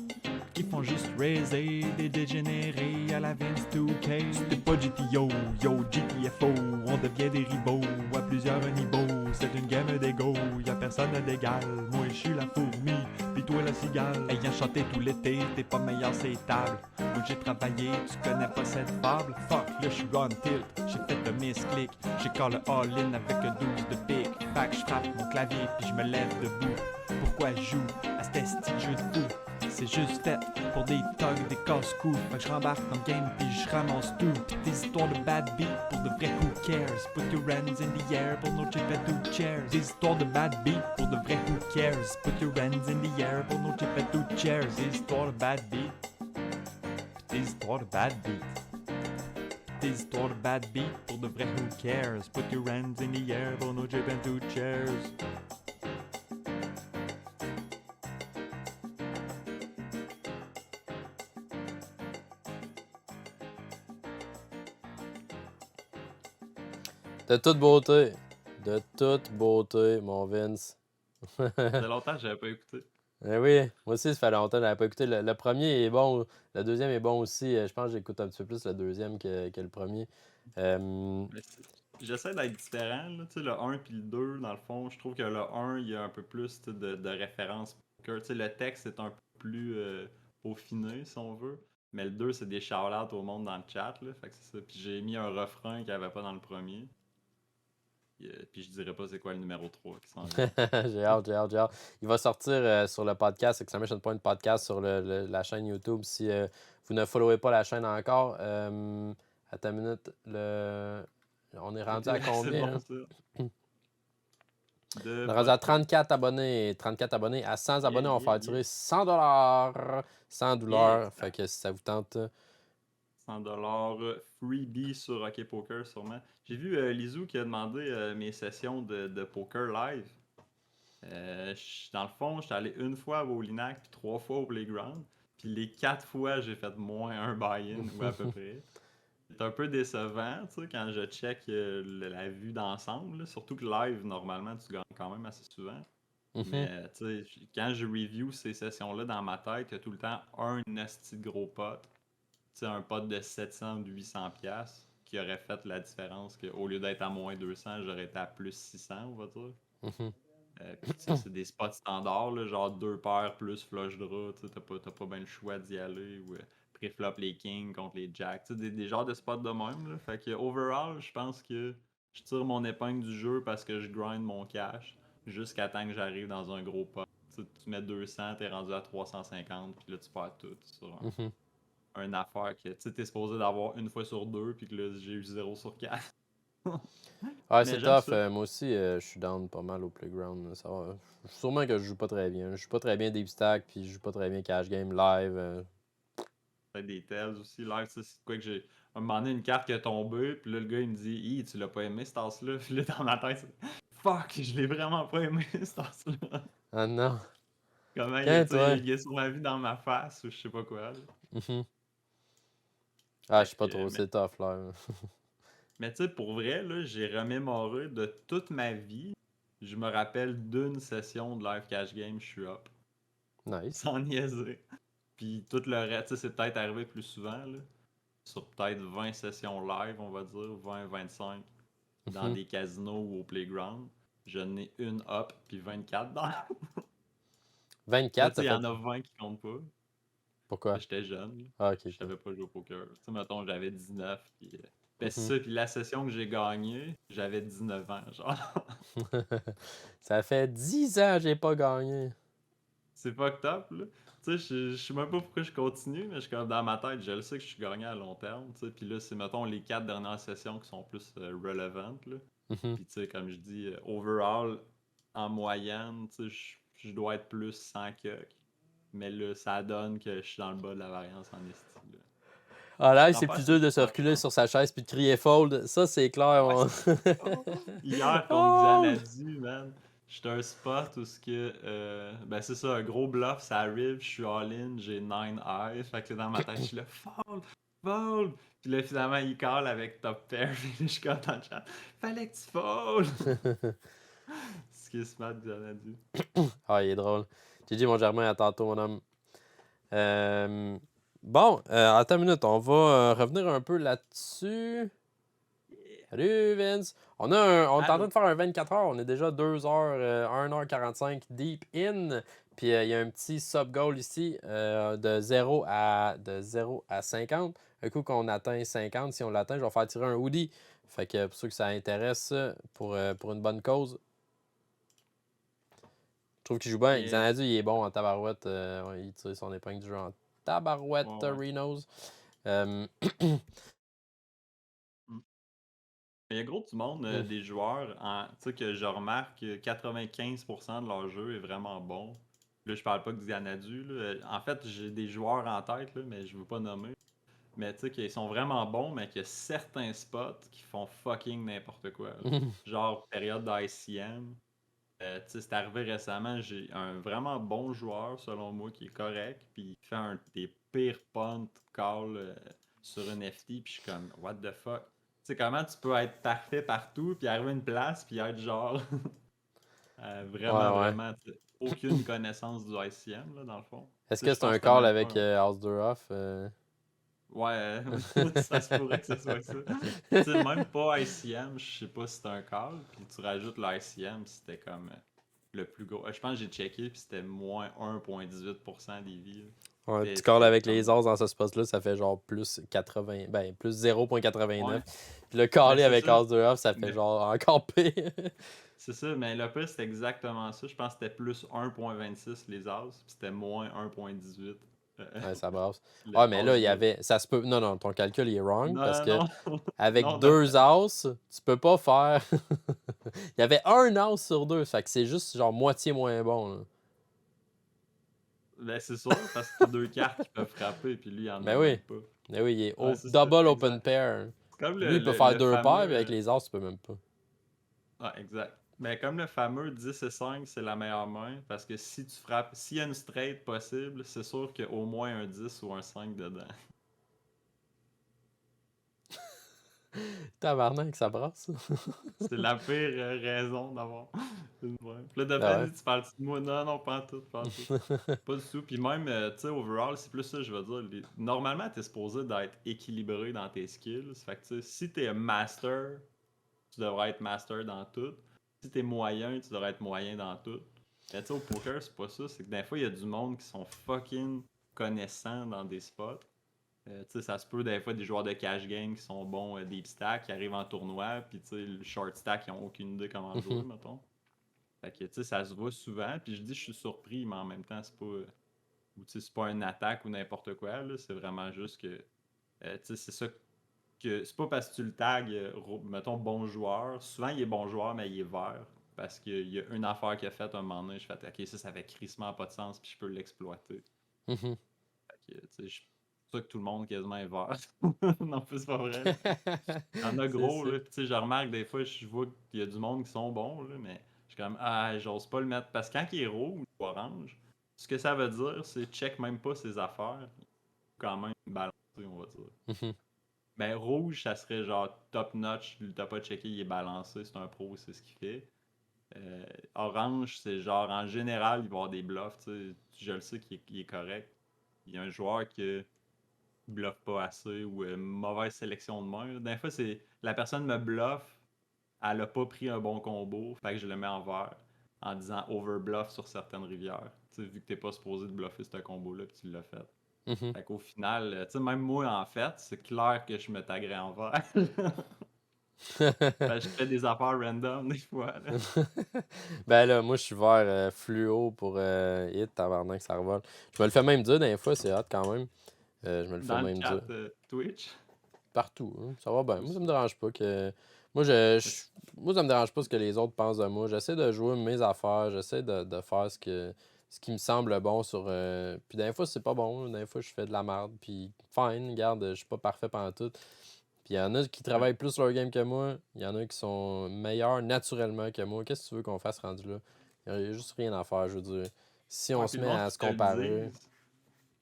qui font juste raiser, des dégénérés à la Vince 2K. C'était pas GTO, yo GTFO, on devient des rivaux à plusieurs niveaux. C'est une game d'ego, y'a personne d'égal. Moi je suis la fourmi, pis toi la cigale. Ayant chanté tout l'été, t'es pas meilleur c'est table. Moi j'ai travaillé, tu connais pas cette fable. Fuck, là j'suis on tilt, j'ai fait le misclick. J'ai call le all-in avec un 12 de pique. Fait que j'frappe mon clavier puis je me lève debout. Pourquoi je joue à cet esti de jeu de fou? C'est juste fait pour des thugs, des casse-coups. Fait que je rembarque dans le game puis je ramasse tout. Pis des histoires de bad beat pour de vrai who cares. Put your hands in the air pour no chip at two chairs. Des histoires de bad beat pour de vrai who cares. Put your hands in the air pour no chip at two chairs. Des histoires de bad beat. Des histoires de bad beat. Des histoires de bad beat pour de vrai who cares. Put your hands in the air pour no chip at two chairs. De toute beauté. De toute beauté, mon Vince. Ça fait longtemps que j'avais pas écouté. Eh oui, moi aussi, ça fait longtemps que je n'avais pas écouté. Le premier est bon, le deuxième est bon aussi. Je pense que j'écoute un petit peu plus le deuxième que le premier. Mais j'essaie d'être différent, là, tu sais, le 1 puis le 2, dans le fond, je trouve que le 1, il y a un peu plus tu sais, de références poker. Tu sais, le texte est un peu plus peaufiné, si on veut. Mais le 2, c'est des shout-outs au monde dans le chat, là. Fait que c'est ça. Puis j'ai mis un refrain qu'il n'y avait pas dans le premier. Puis je dirais pas c'est quoi le numéro 3 qui s'en vient. J'ai hâte, j'ai hâte, j'ai hâte. Il va sortir sur le podcast, Exclamation Point Podcast sur la chaîne YouTube. Si vous ne followez pas la chaîne encore, attends une minute, on est rendu à C'est combien? bon, Hein? ça. On De est rendu à votre 34 abonnés. 34 abonnés. À 100 abonnés, on va faire tirer 100 100 Yeah, $. Fait que si ça vous tente. 100 freebie sur Hockey Poker sûrement. J'ai vu Lizou qui a demandé mes sessions de poker live. Dans le fond, j'étais allé une fois à Wowlinac puis 3 fois au Playground. Puis les 4 fois, j'ai fait moins un buy-in ou à peu près. C'est un peu décevant, tu sais, quand je check la vue d'ensemble. Là. Surtout que live, normalement, tu gagnes quand même assez souvent. Mhm. Mais tu sais, quand je review ces sessions-là dans ma tête, il y a tout le temps un esti de gros pot. Tu sais, un pot de 700 ou 800 pièces qui aurait fait la différence qu'au lieu d'être à moins 200, j'aurais été à plus 600, on va dire. Mhm. Puis tu sais, c'est des spots standards, là, genre 2 paires plus flush draw, tu sais, t'as pas bien le choix d'y aller, ou pré-flop les kings contre les jacks, tu sais, des genres de spots de même, là. Fait que overall, je pense que je tire mon épingle du jeu parce que je grind mon cash jusqu'à temps que j'arrive dans un gros pot. Tu sais, tu mets 200, t'es rendu à 350, puis là tu perds tout sur Mhm. une affaire que tu sais, t'es supposé d'avoir une fois sur deux, puis que là j'ai eu 0 sur 4. Ouais, Mais c'est j'aime tough. ça. Moi aussi, je suis down pas mal au playground. Ça va. Sûrement que je joue pas très bien. Je joue pas très bien Deep Stack, puis je joue pas très bien Cash Game live. Fait des tells aussi. Live, ça, c'est quoi que j'ai. À un moment donné, une carte qui est tombée, puis là, le gars, il me dit, tu l'as pas aimé, cet as-là. Puis là, dans ma tête, fuck, je l'ai vraiment pas aimé, cet as-là. Ah non. Comment il, Quand tu sais, toi? il est sur ma vie dans ma face, ou je sais pas quoi. Là. Mhm. Ah, je Fait sais que, pas trop. C'est tough live. mais tu sais, pour vrai, là, j'ai remémoré de toute ma vie. Je me rappelle d'une session de live cash game, je suis up. Nice. Sans niaiser. Puis tout le reste, tu sais, c'est peut-être arrivé plus souvent, là. Sur peut-être 20 sessions live, on va dire, 20-25, dans Mhm. des casinos ou au playground. Je n'ai une up, puis 24 dans. Là, 24, tu sais, ça il y fait. en a 20 qui comptent pas. Pourquoi? J'étais jeune, là. Ah, ok, Je ok. savais pas jouer au poker. Tu sais, mettons, j'avais 19, puis. Ben, Mhm. c'est ça, puis la session que j'ai gagnée, j'avais 19 ans, genre. Ça fait 10 ans que j'ai pas gagné. C'est fucked up, là. Tu sais, je sais même pas pourquoi je continue, mais je suis comme dans ma tête, je le sais que je suis gagnant à long terme, tu sais. Puis là, c'est, mettons, les 4 dernières sessions qui sont plus relevantes, là. Mhm. Puis tu sais, comme je dis, overall, en moyenne, tu sais, je dois être plus 100 que. Mais là, ça donne que je suis dans le bas de la variance en esti, là. Ah là, c'est N'empêche, plus c'est dur de se super reculer fun. sur sa chaise puis de crier fold. Ça, c'est clair. Ouais, c'est ça. Hier, contre Fold! Xanadu, man, j'étais un spot où ce que, ben c'est ça, un gros bluff, ça arrive, je suis all-in, j'ai 9 eyes, fait que là, dans ma tête, je suis là, fold, fold! Puis là, finalement, il call avec top pair, puis je suis comme dans le chat, fallait que tu fold! Ce qui est smart Xanadu. Ah, il est drôle. J'ai dit mon Germain à tantôt, mon homme. Euh, Bon, attends une minute, on va revenir un peu là-dessus. Yeah. Salut Vince. On est en train Allô? de faire un 24 heures. On est déjà 2 heures, 1h45 deep in. Puis il y a un petit sub-goal ici de 0 à 50. Un coup qu'on atteint 50, si on l'atteint, je vais faire tirer un hoodie. Fait que pour ceux que ça intéresse, pour une bonne cause, je trouve qu'il joue bien. Yeah. Xanadu, il est bon en tabarouette. Ouais, il tire son épingle du jeu en tabarouette, Ouais, ouais. Renos. Euh, Mm. Il y a gros du monde, hmm, des joueurs, tu sais, que je remarque que 95% de leur jeu est vraiment bon. Là, je parle pas de Xanadu, là. En fait, j'ai des joueurs en tête, là, mais je veux pas nommer. Mais tu sais, qu'ils sont vraiment bons, mais qu'il y a certains spots qui font fucking n'importe quoi, là. Genre, période d'ICM. Tu sais, c'est arrivé récemment, j'ai un vraiment bon joueur, selon moi, qui est correct, puis il fait un des pires punt calls sur une FT, puis je suis comme, what the fuck? Tu sais, comment tu peux être parfait partout, puis arriver à une place, puis être genre, Ouais, vraiment, ouais. vraiment, tu sais, aucune connaissance du ICM, là, dans le fond. Est-ce Tu sais, que je c'est pense un que t'as call même pas avec un. House Off? Ouais, ça se pourrait que ce soit ça. Tu sais, même pas ICM, je sais pas si c'était un call, puis tu rajoutes l'ICM, c'était comme le plus gros. Je pense que j'ai checké, puis c'était moins 1,18% des vies. Un petit call C'était avec comme. les As dans ce spot-là, ça fait genre plus 80, ben plus 0,89. Ouais, Puis le ben callé c'est avec ça. House Off, ça fait Mais genre encore pire. c'est ça, mais le pire, c'était exactement ça. Je pense que c'était plus 1,26 les As, puis c'était moins 1,18 Ouais, ça brasse. le Ah, mais là, As il y bleu. avait. Ça se peut. Non, non, ton calcul il est wrong parce Non, que non, avec non, de deux fait. As, tu peux pas faire. Il y avait un As sur deux. Fait que c'est juste genre moitié moins bon, là. Ben c'est sûr, parce que t'as deux cartes qui peuvent frapper, puis lui, il en a Ben oui. même pas. Ben oui, il est Ouais, c'est ça, double open exact. pair. C'est comme Lui, le, il peut le, faire le deux paires, mais fameux. avec les As, tu peux même pas. Ah, exact. Mais comme le fameux 10 et 5, c'est la meilleure main, parce que si tu frappes, s'il y a une straight possible, c'est sûr qu'il y a au moins un 10 ou un 5 dedans. Tabarnak, ça brasse. C'est la pire raison d'avoir une main. Puis là, Ben Dauphin ouais. dit, tu parles de moi? Non, non, pas en tout, pas en tout. Pas du tout. Puis même, tu sais, overall, c'est plus ça, je veux dire. Normalement, t'es supposé d'être équilibré dans tes skills. Fait que, tu sais, si t'es un master, tu devrais être master dans tout. Si t'es moyen, tu devrais être moyen dans tout. Mais tu sais, au poker, c'est pas ça. C'est que des fois, il y a du monde qui sont fucking connaissants dans des spots. Tu sais, ça se peut des fois des joueurs de cash game qui sont bons deep stack, qui arrivent en tournoi, puis tu sais, le short stack, ils ont aucune idée comment jouer, mettons. Fait que tu sais, ça se voit souvent, puis je dis je suis surpris, mais en même temps, c'est pas. Ou tu sais, c'est pas une attaque ou n'importe quoi, là. C'est vraiment juste que. Tu sais, c'est ça que c'est pas parce que tu le tags, mettons, bon joueur. Souvent, il est bon joueur, mais il est vert. Parce qu'il y a une affaire qu'il a faite un moment donné. Je fais, ok, ça fait crissement pas de sens, puis je peux l'exploiter. Mhm. Fait que, tu sais, c'est ça que tout le monde quasiment est vert. Non, plus c'est pas vrai. Il y en a C'est gros, ça. là. Puis, tu sais, je remarque des fois, je vois qu'il y a du monde qui sont bons, là, mais je suis comme, ah, j'ose pas le mettre. Parce que quand il est rouge ou orange, ce que ça veut dire, c'est check même pas ses affaires. Il faut quand même balancer, on va dire. Mhm. Ben, rouge, ça serait genre top notch, t'as pas checké, il est balancé, c'est un pro, c'est ce qu'il fait. Orange, c'est genre en général, il va y avoir des bluffs, tu sais, je le sais qu'il est correct. Il y a un joueur qui bluffe pas assez ou mauvaise sélection de main. Des fois, c'est la personne me bluffe, elle a pas pris un bon combo, fait que je le mets en vert en disant overbluff sur certaines rivières. Tu sais, vu que t'es pas supposé de bluffer ce combo-là, puis tu l'as fait. Mhm. Fait qu'au final, tu sais, même moi, en fait, c'est clair que je me taguerais en vert. Ben, je fais des affaires random des fois. Là. Ben là, moi, je suis vert fluo pour hit, tabarnak, ça revole. Je me le fais même dire des fois, c'est hot quand même. Je me le fais Dans le même dire chat Twitch. partout. Hein. Ça va bien. Moi, ça me dérange pas que. Moi, moi, ça me dérange pas ce que les autres pensent de moi. J'essaie de jouer mes affaires. J'essaie de faire ce qui me semble bon sur. Puis des fois, c'est pas bon. Des fois, je fais de la merde. Puis fine, regarde, je suis pas parfait pendant tout. Puis il y en a qui Ouais. travaillent plus leur game que moi. Il y en a qui sont meilleurs naturellement que moi. Qu'est-ce que tu veux qu'on fasse rendu là? Il n'y a juste rien à faire, je veux dire. Si on Ouais, se puis le met monde à qui se te le comparer. dise,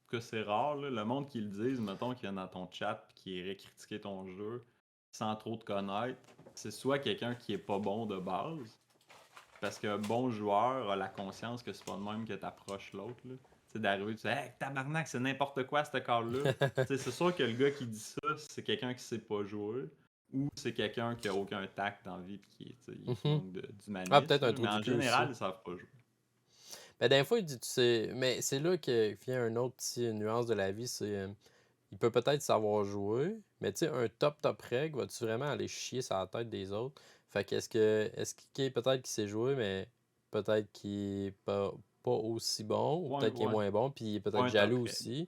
que c'est rare, là, le monde qui le dise, mettons, qui est dans ton chat puis qui irait critiquer ton jeu sans trop te connaître, c'est soit quelqu'un qui est pas bon de base, parce qu'un bon joueur a la conscience que c'est pas de même que t'approches l'autre. Là. Tu sais, d'arriver, tu dis, hey, tabarnak, c'est n'importe quoi, cette carte-là. Tu sais, c'est sûr que le gars qui dit ça, c'est quelqu'un qui sait pas jouer, ou c'est quelqu'un qui a aucun tact dans la vie puis qui Mhm. manque Ah, peut-être d'humanisme. un Là. trou Mais du en cul aussi. général, ils savent pas jouer. Ben, des fois, il dit, tu sais, mais c'est là que vient une autre petite nuance de la vie, c'est il peut peut-être savoir jouer, mais tu sais, un top reg, va-tu vraiment aller chier sur la tête des autres? Fait que est-ce qu'il peut-être qu'il sait jouer, mais peut-être qu'il est pas aussi bon, ou Ouais, peut-être qu'il est ouais, moins bon, puis il est pas peut-être un top jaloux reg. aussi,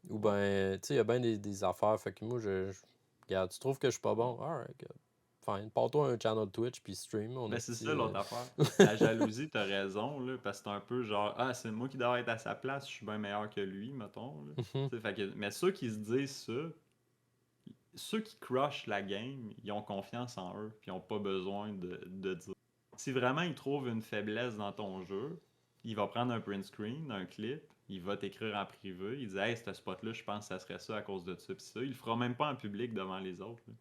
ou Ouais. ben, tu sais, il y a bien des affaires, fait que moi, regarde, tu trouves que je suis pas bon? Alright, good. Fine, pars-toi un channel Twitch, puis stream, on Ben a c'est petit... ça l'autre affaire. La jalousie, t'as raison, là, parce que c'est un peu genre, ah, c'est moi qui dois être à sa place, je suis bien meilleur que lui, mettons. Là. Tu sais, fait que, mais ceux qui se disent ça, ceux qui crushent la game, ils ont confiance en eux, puis ils n'ont pas besoin de dire. Si vraiment il trouve une faiblesse dans ton jeu, il va prendre un print screen, un clip, il va t'écrire en privé, il dit, hey, ce spot-là, je pense que ça serait ça à cause de ça, pis ça. Il le fera même pas en public devant les autres. Là.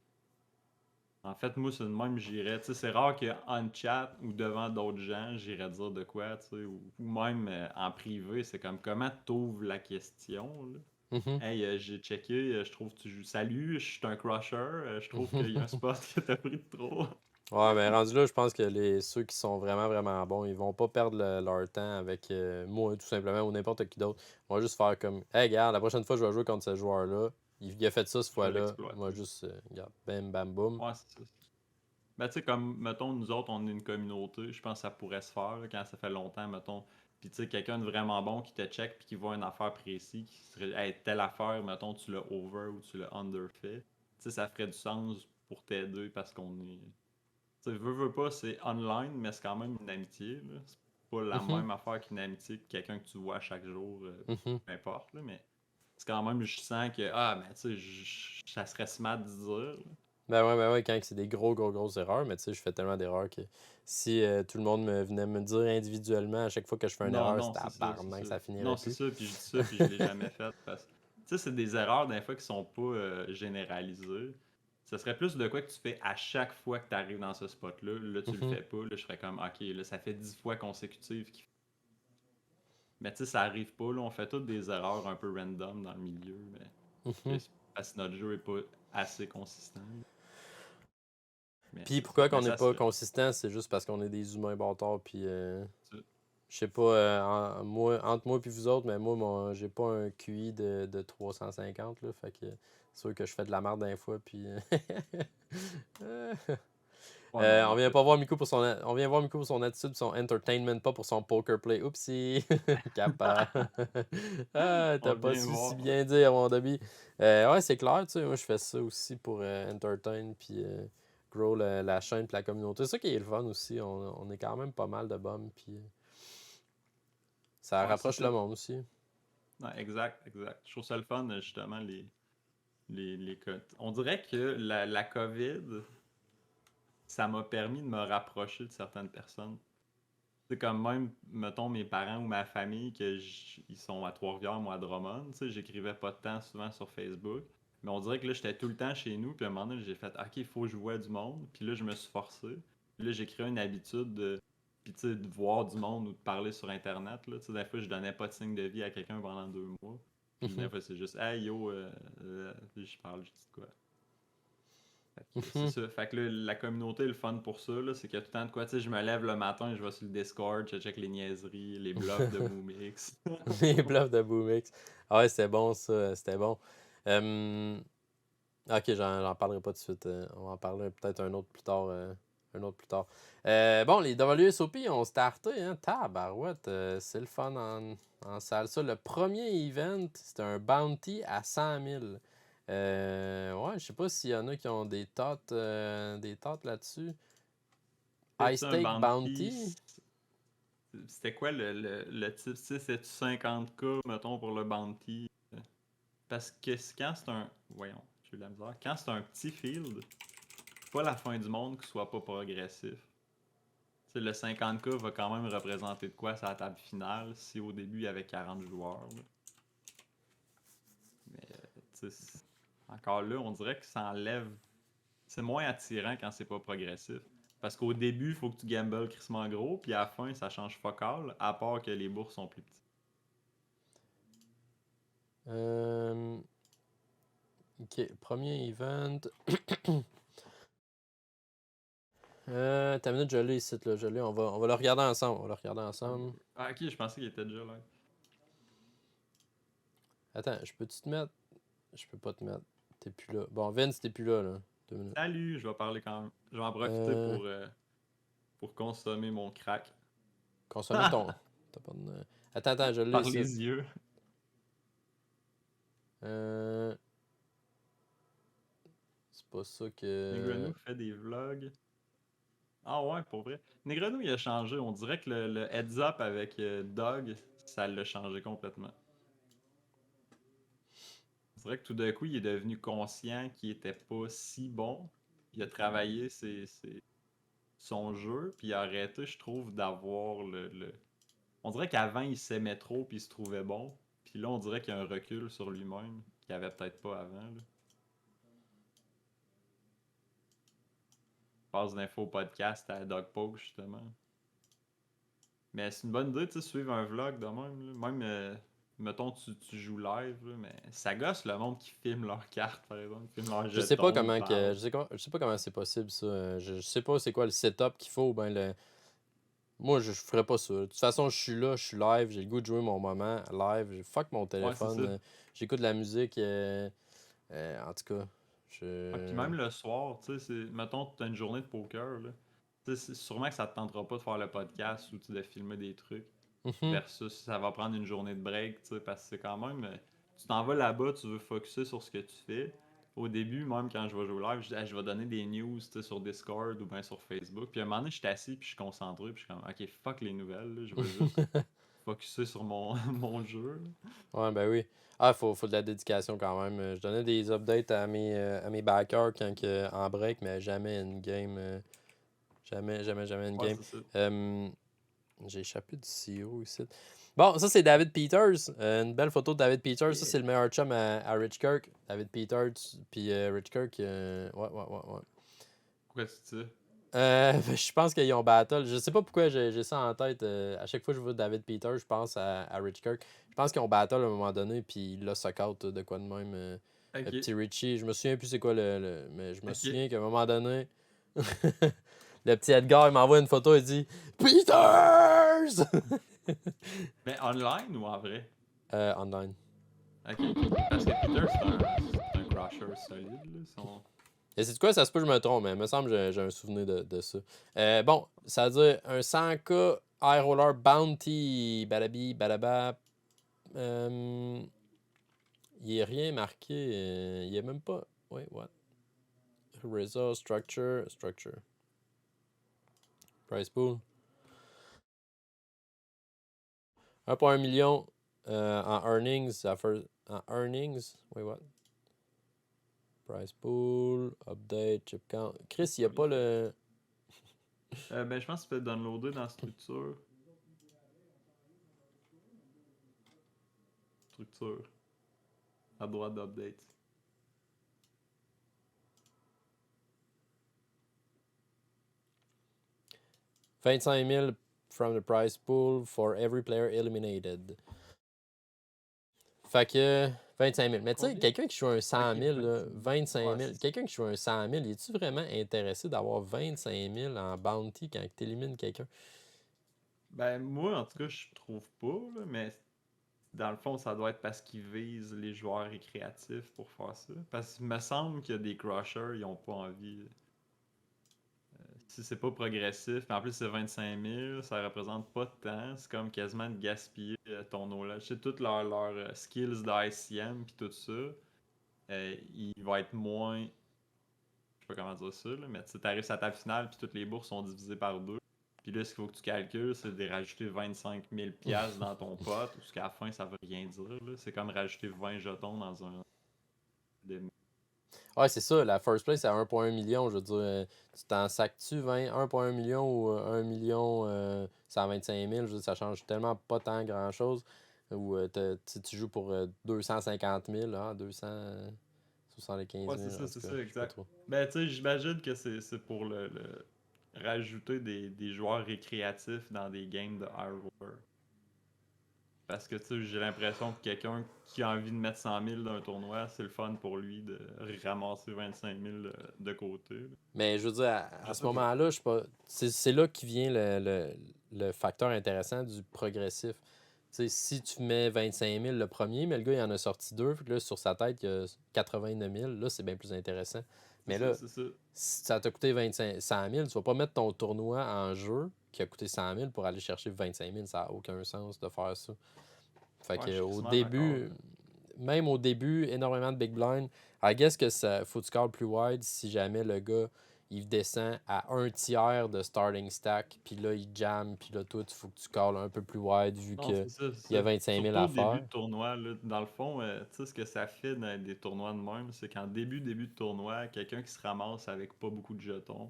En fait, moi, c'est de même, j'irais. Tu sais, c'est rare qu'en chat ou devant d'autres gens, j'irais dire de quoi, tu sais, ou même en privé, c'est comme comment t'ouvres la question, là. Mhm. Hey, j'ai checké, je trouve que tu joues. Salut, je suis un crusher, je trouve qu'il y a un Mhm. spot que t'as pris de trop. Ouais, mais rendu là, je pense que ceux qui sont vraiment, vraiment bons, ils vont pas perdre leur temps avec moi, tout simplement, ou n'importe qui d'autre. Ils vont juste faire comme, hey, regarde, la prochaine fois que je vais jouer contre ce joueur-là, il a fait ça cette Je vais fois-là. Moi, l'exploiter. juste, regarde, bam, bam, boum. Ouais, c'est ça. Ben, tu sais, comme, mettons, nous autres, on est une communauté, je pense que ça pourrait se faire là, quand ça fait longtemps, mettons. Puis, tu sais, quelqu'un de vraiment bon qui te check puis qui voit une affaire précise, qui serait, hey, telle affaire, mettons, tu l'as over ou tu l'as under fait. Tu sais, ça ferait du sens pour t'aider parce qu'on est. Tu sais, veux pas, c'est online, mais c'est quand même une amitié, là. C'est pas la Mhm, même affaire qu'une amitié que quelqu'un que tu vois chaque jour, mhm. peu importe, là, mais c'est quand même, je sens que, ah, mais tu sais, ça serait smart de dire, là. Ben ouais, quand c'est des grosses erreurs, mais tu sais, je fais tellement d'erreurs que si tout le monde venait me dire individuellement à chaque fois que je fais une Non, erreur, non, c'est c'est ça, c'est tabarnak, ça. ça finirait Non, c'est plus. ça, puis je dis ça, puis je l'ai jamais fait parce que, tu sais, c'est des erreurs des fois qui sont pas généralisées. Ce serait plus de quoi que tu fais à chaque fois que tu arrives dans ce spot-là. Là, tu le Mhm, fais pas. Là, je serais comme, ok, là, ça fait 10 fois consécutives. Mais tu sais, ça arrive pas. Là, on fait toutes des erreurs un peu random dans le milieu. Mais mhm. c'est parce que notre jeu est pas assez consistant. Mais Puis c'est ça. pourquoi Mais qu'on n'est ça pas serait. consistant, c'est juste parce qu'on est des humains bâtards, puis Ça. je sais pas, entre moi et vous autres, mais moi, j'ai pas un QI de 350, là, fait que c'est sûr que je fais de la merde d'un fois, puis... Ouais, non, On vient pas voir Miku pour son on vient voir Miku pour son attitude, son entertainment, pas pour son poker play. Oupsie! Kappa! Ah, t'as on pas vient su si voir. bien dire, mon Dobby. Ouais, c'est clair, tu sais, moi je fais ça aussi pour entertain puis grow la chaîne puis la communauté. C'est ça qui est le fun aussi. On est quand même pas mal de bums puis ça Ouais, c'est rapproche ça. le monde aussi. Non, exact, exact. Je trouve ça le fun, justement, on dirait que la COVID, ça m'a permis de me rapprocher de certaines personnes. C'est comme même, mettons, mes parents ou ma famille, ils sont à Trois-Rivières, moi à Drummond, tu sais, j'écrivais pas de temps souvent sur Facebook. Mais on dirait que là, j'étais tout le temps chez nous, puis à un moment donné, j'ai fait, OK, il faut que je vois du monde. Puis là, je me suis forcé. Puis là, j'ai créé une habitude puis, tu sais, de voir du monde ou de parler sur Internet, là. Tu sais, des fois, je donnais pas de signe de vie à quelqu'un pendant 2 mois. Puis des fois, c'est juste, hey yo, puis je parle, je dis quoi. Fait que c'est ça. Fait que là, la communauté est le fun pour ça, là, c'est qu'il y a tout le temps de quoi. Tu sais, je me lève le matin, je vais sur le Discord, je check les niaiseries, les bluffs de Moomix. Les bluffs de Boomix. Ah ouais, c'était bon ça, c'était bon. Ok, j'en parlerai pas tout de suite. On va en parler peut-être un autre plus tard. Un autre plus tard. Bon, les WSOP ont starté, hein. Tabarouette, c'est le fun en salle. Ça, le premier event, c'était un bounty à 100 000. Ouais, je sais pas s'il y en a qui ont des tots là-dessus. High C'est un Stake bounty. Bounty. C'était quoi le type? C'est 50K, mettons, pour le bounty? Parce que quand c'est un. Voyons, j'ai eu de la misère. Quand c'est un petit field, c'est pas la fin du monde qu'il soit pas progressif. T'sais, le 50K va quand même représenter de quoi sur la table finale si au début il y avait 40 joueurs. Là. Mais encore là, on dirait que ça enlève. C'est moins attirant quand c'est pas progressif. Parce qu'au début, il faut que tu gambles crissement gros, puis à la fin, ça change focal, à part que les bourses sont plus petites. Ok, premier event. Ta minute, je l'ai ici, là, je l'ai. On va le regarder ensemble. On va le regarder ensemble. Ah, ok, je pensais qu'il était déjà là. Attends, je peux-tu te mettre? Je peux pas te mettre. T'es plus là. Bon, Vince, t'es plus là. 2 minutes. Salut, je vais parler quand même. Je vais en profiter pour consommer mon crack. Consommer ton. T'as pas de... Attends, je l'ai Par ici. les yeux. C'est pas ça que. Negreanu fait des vlogs. Ah ouais, pour vrai. Negreanu, il a changé. On dirait que le heads up avec Doug, ça l'a changé complètement. On dirait que tout d'un coup, il est devenu conscient qu'il était pas si bon. Il a travaillé son jeu, puis il a arrêté, je trouve, d'avoir On dirait qu'avant, il s'aimait trop, puis il se trouvait bon. Puis là, on dirait qu'il y a un recul sur lui-même, qu'il avait peut-être pas avant. Là. Passe d'infos au podcast à Dog Poke, justement. Mais c'est une bonne idée, tu sais, suivre un vlog de même. Là. Même, mettons, tu joues live, là, mais ça gosse le monde qui filme leurs cartes, par exemple, qui filme leurs jetons. Je sais pas comment je sais pas comment c'est possible ça. Je sais pas c'est quoi le setup qu'il faut. Ben moi je ferais pas ça. De toute façon, je suis là, je suis live, j'ai le goût de jouer mon moment live. Fuck mon téléphone. Ouais, J'écoute de la musique. En tout cas, je. puis même le soir, tu sais, mettons, tu as une journée de poker, là. Tu sais, sûrement que ça te tentera pas de faire le podcast ou de filmer des trucs. Versus ça va prendre une journée de break, tu sais, parce que c'est quand même. Tu t'en vas là-bas, tu veux focusser sur ce que tu fais. Au début, même quand je vais jouer live, je dis, je vais donner des news tu sais, sur Discord ou bien sur Facebook. Puis à un moment donné, je suis assis, puis je suis concentré, puis je suis comme, ok, fuck les nouvelles, là, je vais juste focusser sur mon jeu. Là. Ouais, ben oui. Ah, faut de la dédication quand même. Je donnais des updates à mes backers en break, mais jamais une game. Jamais une Ouais, game. c'est ça. J'ai échappé du CEO ici. Bon, ça c'est David Peters. Une belle photo de David Peters. Ça c'est le meilleur chum à Rich Kirk. David Peters, puis Rich Kirk. Ouais. Pourquoi tu dis ça? Je pense qu'ils ont battle. Je sais pas pourquoi j'ai ça en tête. À chaque fois que je vois David Peters, je pense à Rich Kirk. Je pense qu'ils ont battle à un moment donné, puis il a suck-out de quoi de même. Le petit Richie. Je me souviens plus c'est quoi mais je me souviens qu'à un moment donné, le petit Edgar, il m'envoie une photo et dit Peters! Mais online ou en vrai? Online. Ok. Parce que Peter, c'est un crusher solide, là. Et c'est quoi, ça se peut que je me trompe, mais il me semble que j'ai un souvenir de ça. Bon, ça veut dire un 100K High Roller Bounty. Balabi, balaba. Il n'y a rien marqué. Il n'y a même pas. Wait, what? Result, structure. Price pool. 1,1 million en earnings. En earnings. Wait, what? Price pool. Update. Chip count. Chris, il n'y a pas le. Ben, je pense que tu peux downloader dans structure. Structure. À droite d'update. $25,000 from the prize pool for every player eliminated. Fait que 25 000. Mais tu sais, quelqu'un qui joue un 100 000, là, 25 000, quelqu'un qui joue un 100 000, es-tu vraiment intéressé d'avoir 25 000 en bounty quand tu élimines quelqu'un? Ben, moi, en tout cas, je trouve pas, là, mais dans le fond, ça doit être parce qu'ils visent les joueurs récréatifs pour faire ça. Parce qu'il me semble que des crushers, ils ont pas envie. Si c'est pas progressif, mais en plus c'est 25 000, ça représente pas de temps. C'est comme quasiment de gaspiller ton knowledge. C'est toutes leurs skills d'ICM puis tout ça. Il va être moins. Je sais pas comment dire ça, là, mais tu arrives à ta finale puis toutes les bourses sont divisées par deux. Puis là, ce qu'il faut que tu calcules, c'est de rajouter 25 000 piastres dans ton pot, ou ce qu'à la fin, ça veut rien dire. Là. C'est comme rajouter 20 jetons dans un. Ouais, c'est ça. La first place, c'est à 1,1 million. Je veux dire, tu t'en sacs-tu 1,1 million ou 1 million 125 000? Je veux dire, ça change tellement pas tant grand-chose. Ou tu joues pour 250 000, hein, 275 Ouais, 000, c'est en ça, tout cas, je sais pas exact. trop. Ben, tu sais, j'imagine que c'est pour rajouter des joueurs récréatifs dans des games de High Roller. Parce que, tu sais, j'ai l'impression que quelqu'un qui a envie de mettre 100 000 d'un tournoi, c'est le fun pour lui de ramasser 25 000 de côté. Là. Mais je veux dire, à Je ce sais pas. moment-là, je sais pas. C'est là qui vient le facteur intéressant du progressif. Tu sais, si tu mets 25 000 le premier, mais le gars il en a sorti deux, fait que là, sur sa tête, il y a 89 000, là, c'est bien plus intéressant. C'est Mais ça, là, c'est ça. si ça t'a coûté 100 000, tu vas pas mettre ton tournoi en jeu qui a coûté 100 000 pour aller chercher 25 000. Ça n'a aucun sens de faire ça. Fait Ouais, je que suis au quasiment d'accord. début, même au début, énormément de big blind. I guess que ça faut que tu calls plus wide si jamais le gars il descend à un tiers de starting stack, puis là il jam, puis là toi il faut que tu calls un peu plus wide vu Non, que c'est ça, il y c'est a ça. 25 000 Surtout à au début faire. de tournoi, là, dans le fond, tu sais, ce que ça fait dans des tournois de même, c'est qu'en début de tournoi, quelqu'un qui se ramasse avec pas beaucoup de jetons,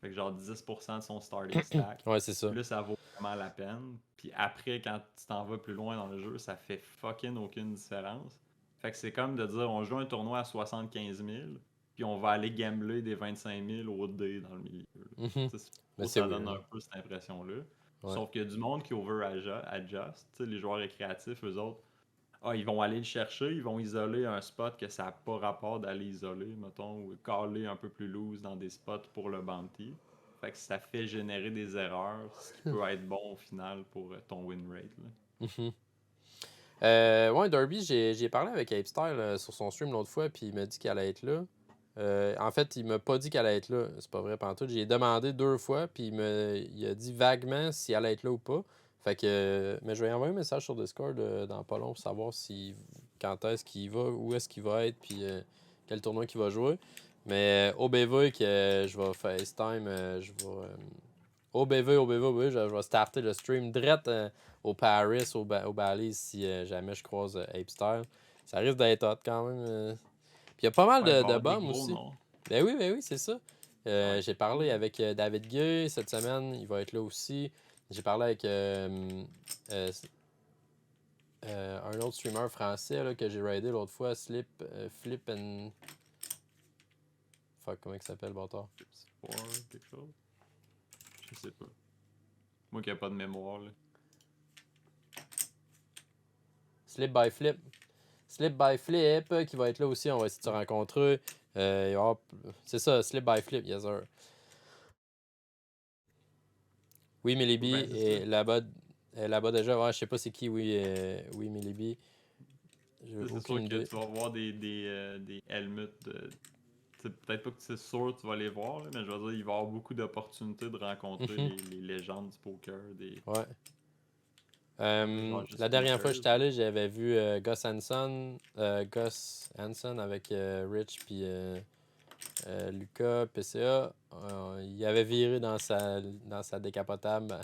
fait que genre 10% de son starting stack, Ouais, c'est ça. là, ça vaut vraiment la peine. Puis après, quand tu t'en vas plus loin dans le jeu, ça fait fucking aucune différence. Fait que c'est comme de dire, on joue un tournoi à 75 000, puis on va aller gambler des 25 000 au dé dans le milieu. Là. Mhm. Tu sais, Mais c'est ça donne weird. un peu cette impression-là. Ouais. Sauf qu'il y a du monde qui over-adjust. Les joueurs récréatifs, eux autres, ils vont aller le chercher, ils vont isoler un spot que ça n'a pas rapport d'aller isoler, mettons, ou caler un peu plus loose dans des spots pour le bounty. Fait que ça fait générer des erreurs, ce qui peut être bon au final pour ton win rate. Là. Mhm. Ouais, Derby, j'ai parlé avec Ape Style sur son stream l'autre fois, puis il m'a dit qu'elle allait être là. En fait, il m'a pas dit qu'elle allait être là. C'est pas vrai, pantoute. J'ai demandé 2 fois, puis il a dit vaguement si elle allait être là ou pas. Fait que, mais je vais lui envoyer un message sur Discord dans pas long pour savoir quand est-ce qu'il va, où est-ce qu'il va être, puis quel tournoi qu'il va jouer. Mais OBV, que je vais FaceTime, OBV, je vais starter le stream direct au Paris, au Bali, si jamais je croise Ape Style. Ça risque d'être hot quand même. Puis il y a pas mal Ouais, il va y de avoir des bombes gros aussi. noms. Ben oui, c'est ça. Ça va être J'ai cool. parlé avec David Guy cette semaine, il va être là aussi. J'ai parlé avec un autre streamer français là, que j'ai raidé l'autre fois, Flip and. Fuck, comment il s'appelle, bâtard? Quelque chose. Je sais pas. Moi qui n'ai pas de mémoire. Là. Slip by Flip. Slip by Flip qui va être là aussi, on va essayer de se rencontrer. C'est ça, Slip by Flip, yes sir. Oui, Milibi Ben, c'est ça. est là-bas déjà. Ouais, je sais pas c'est qui, oui Milibi. J'ai C'est sûr aucune que idée. tu vas voir des helmets peut-être pas que c'est sûr que tu vas les voir, là, mais je veux dire, il va y avoir beaucoup d'opportunités de rencontrer Mhm. les légendes du poker, des Ouais. genre juste La dernière fois que poker. j'étais allé, j'avais vu Gus Hanson avec Rich puis Lucas, PCA. Il avait viré dans sa décapotable.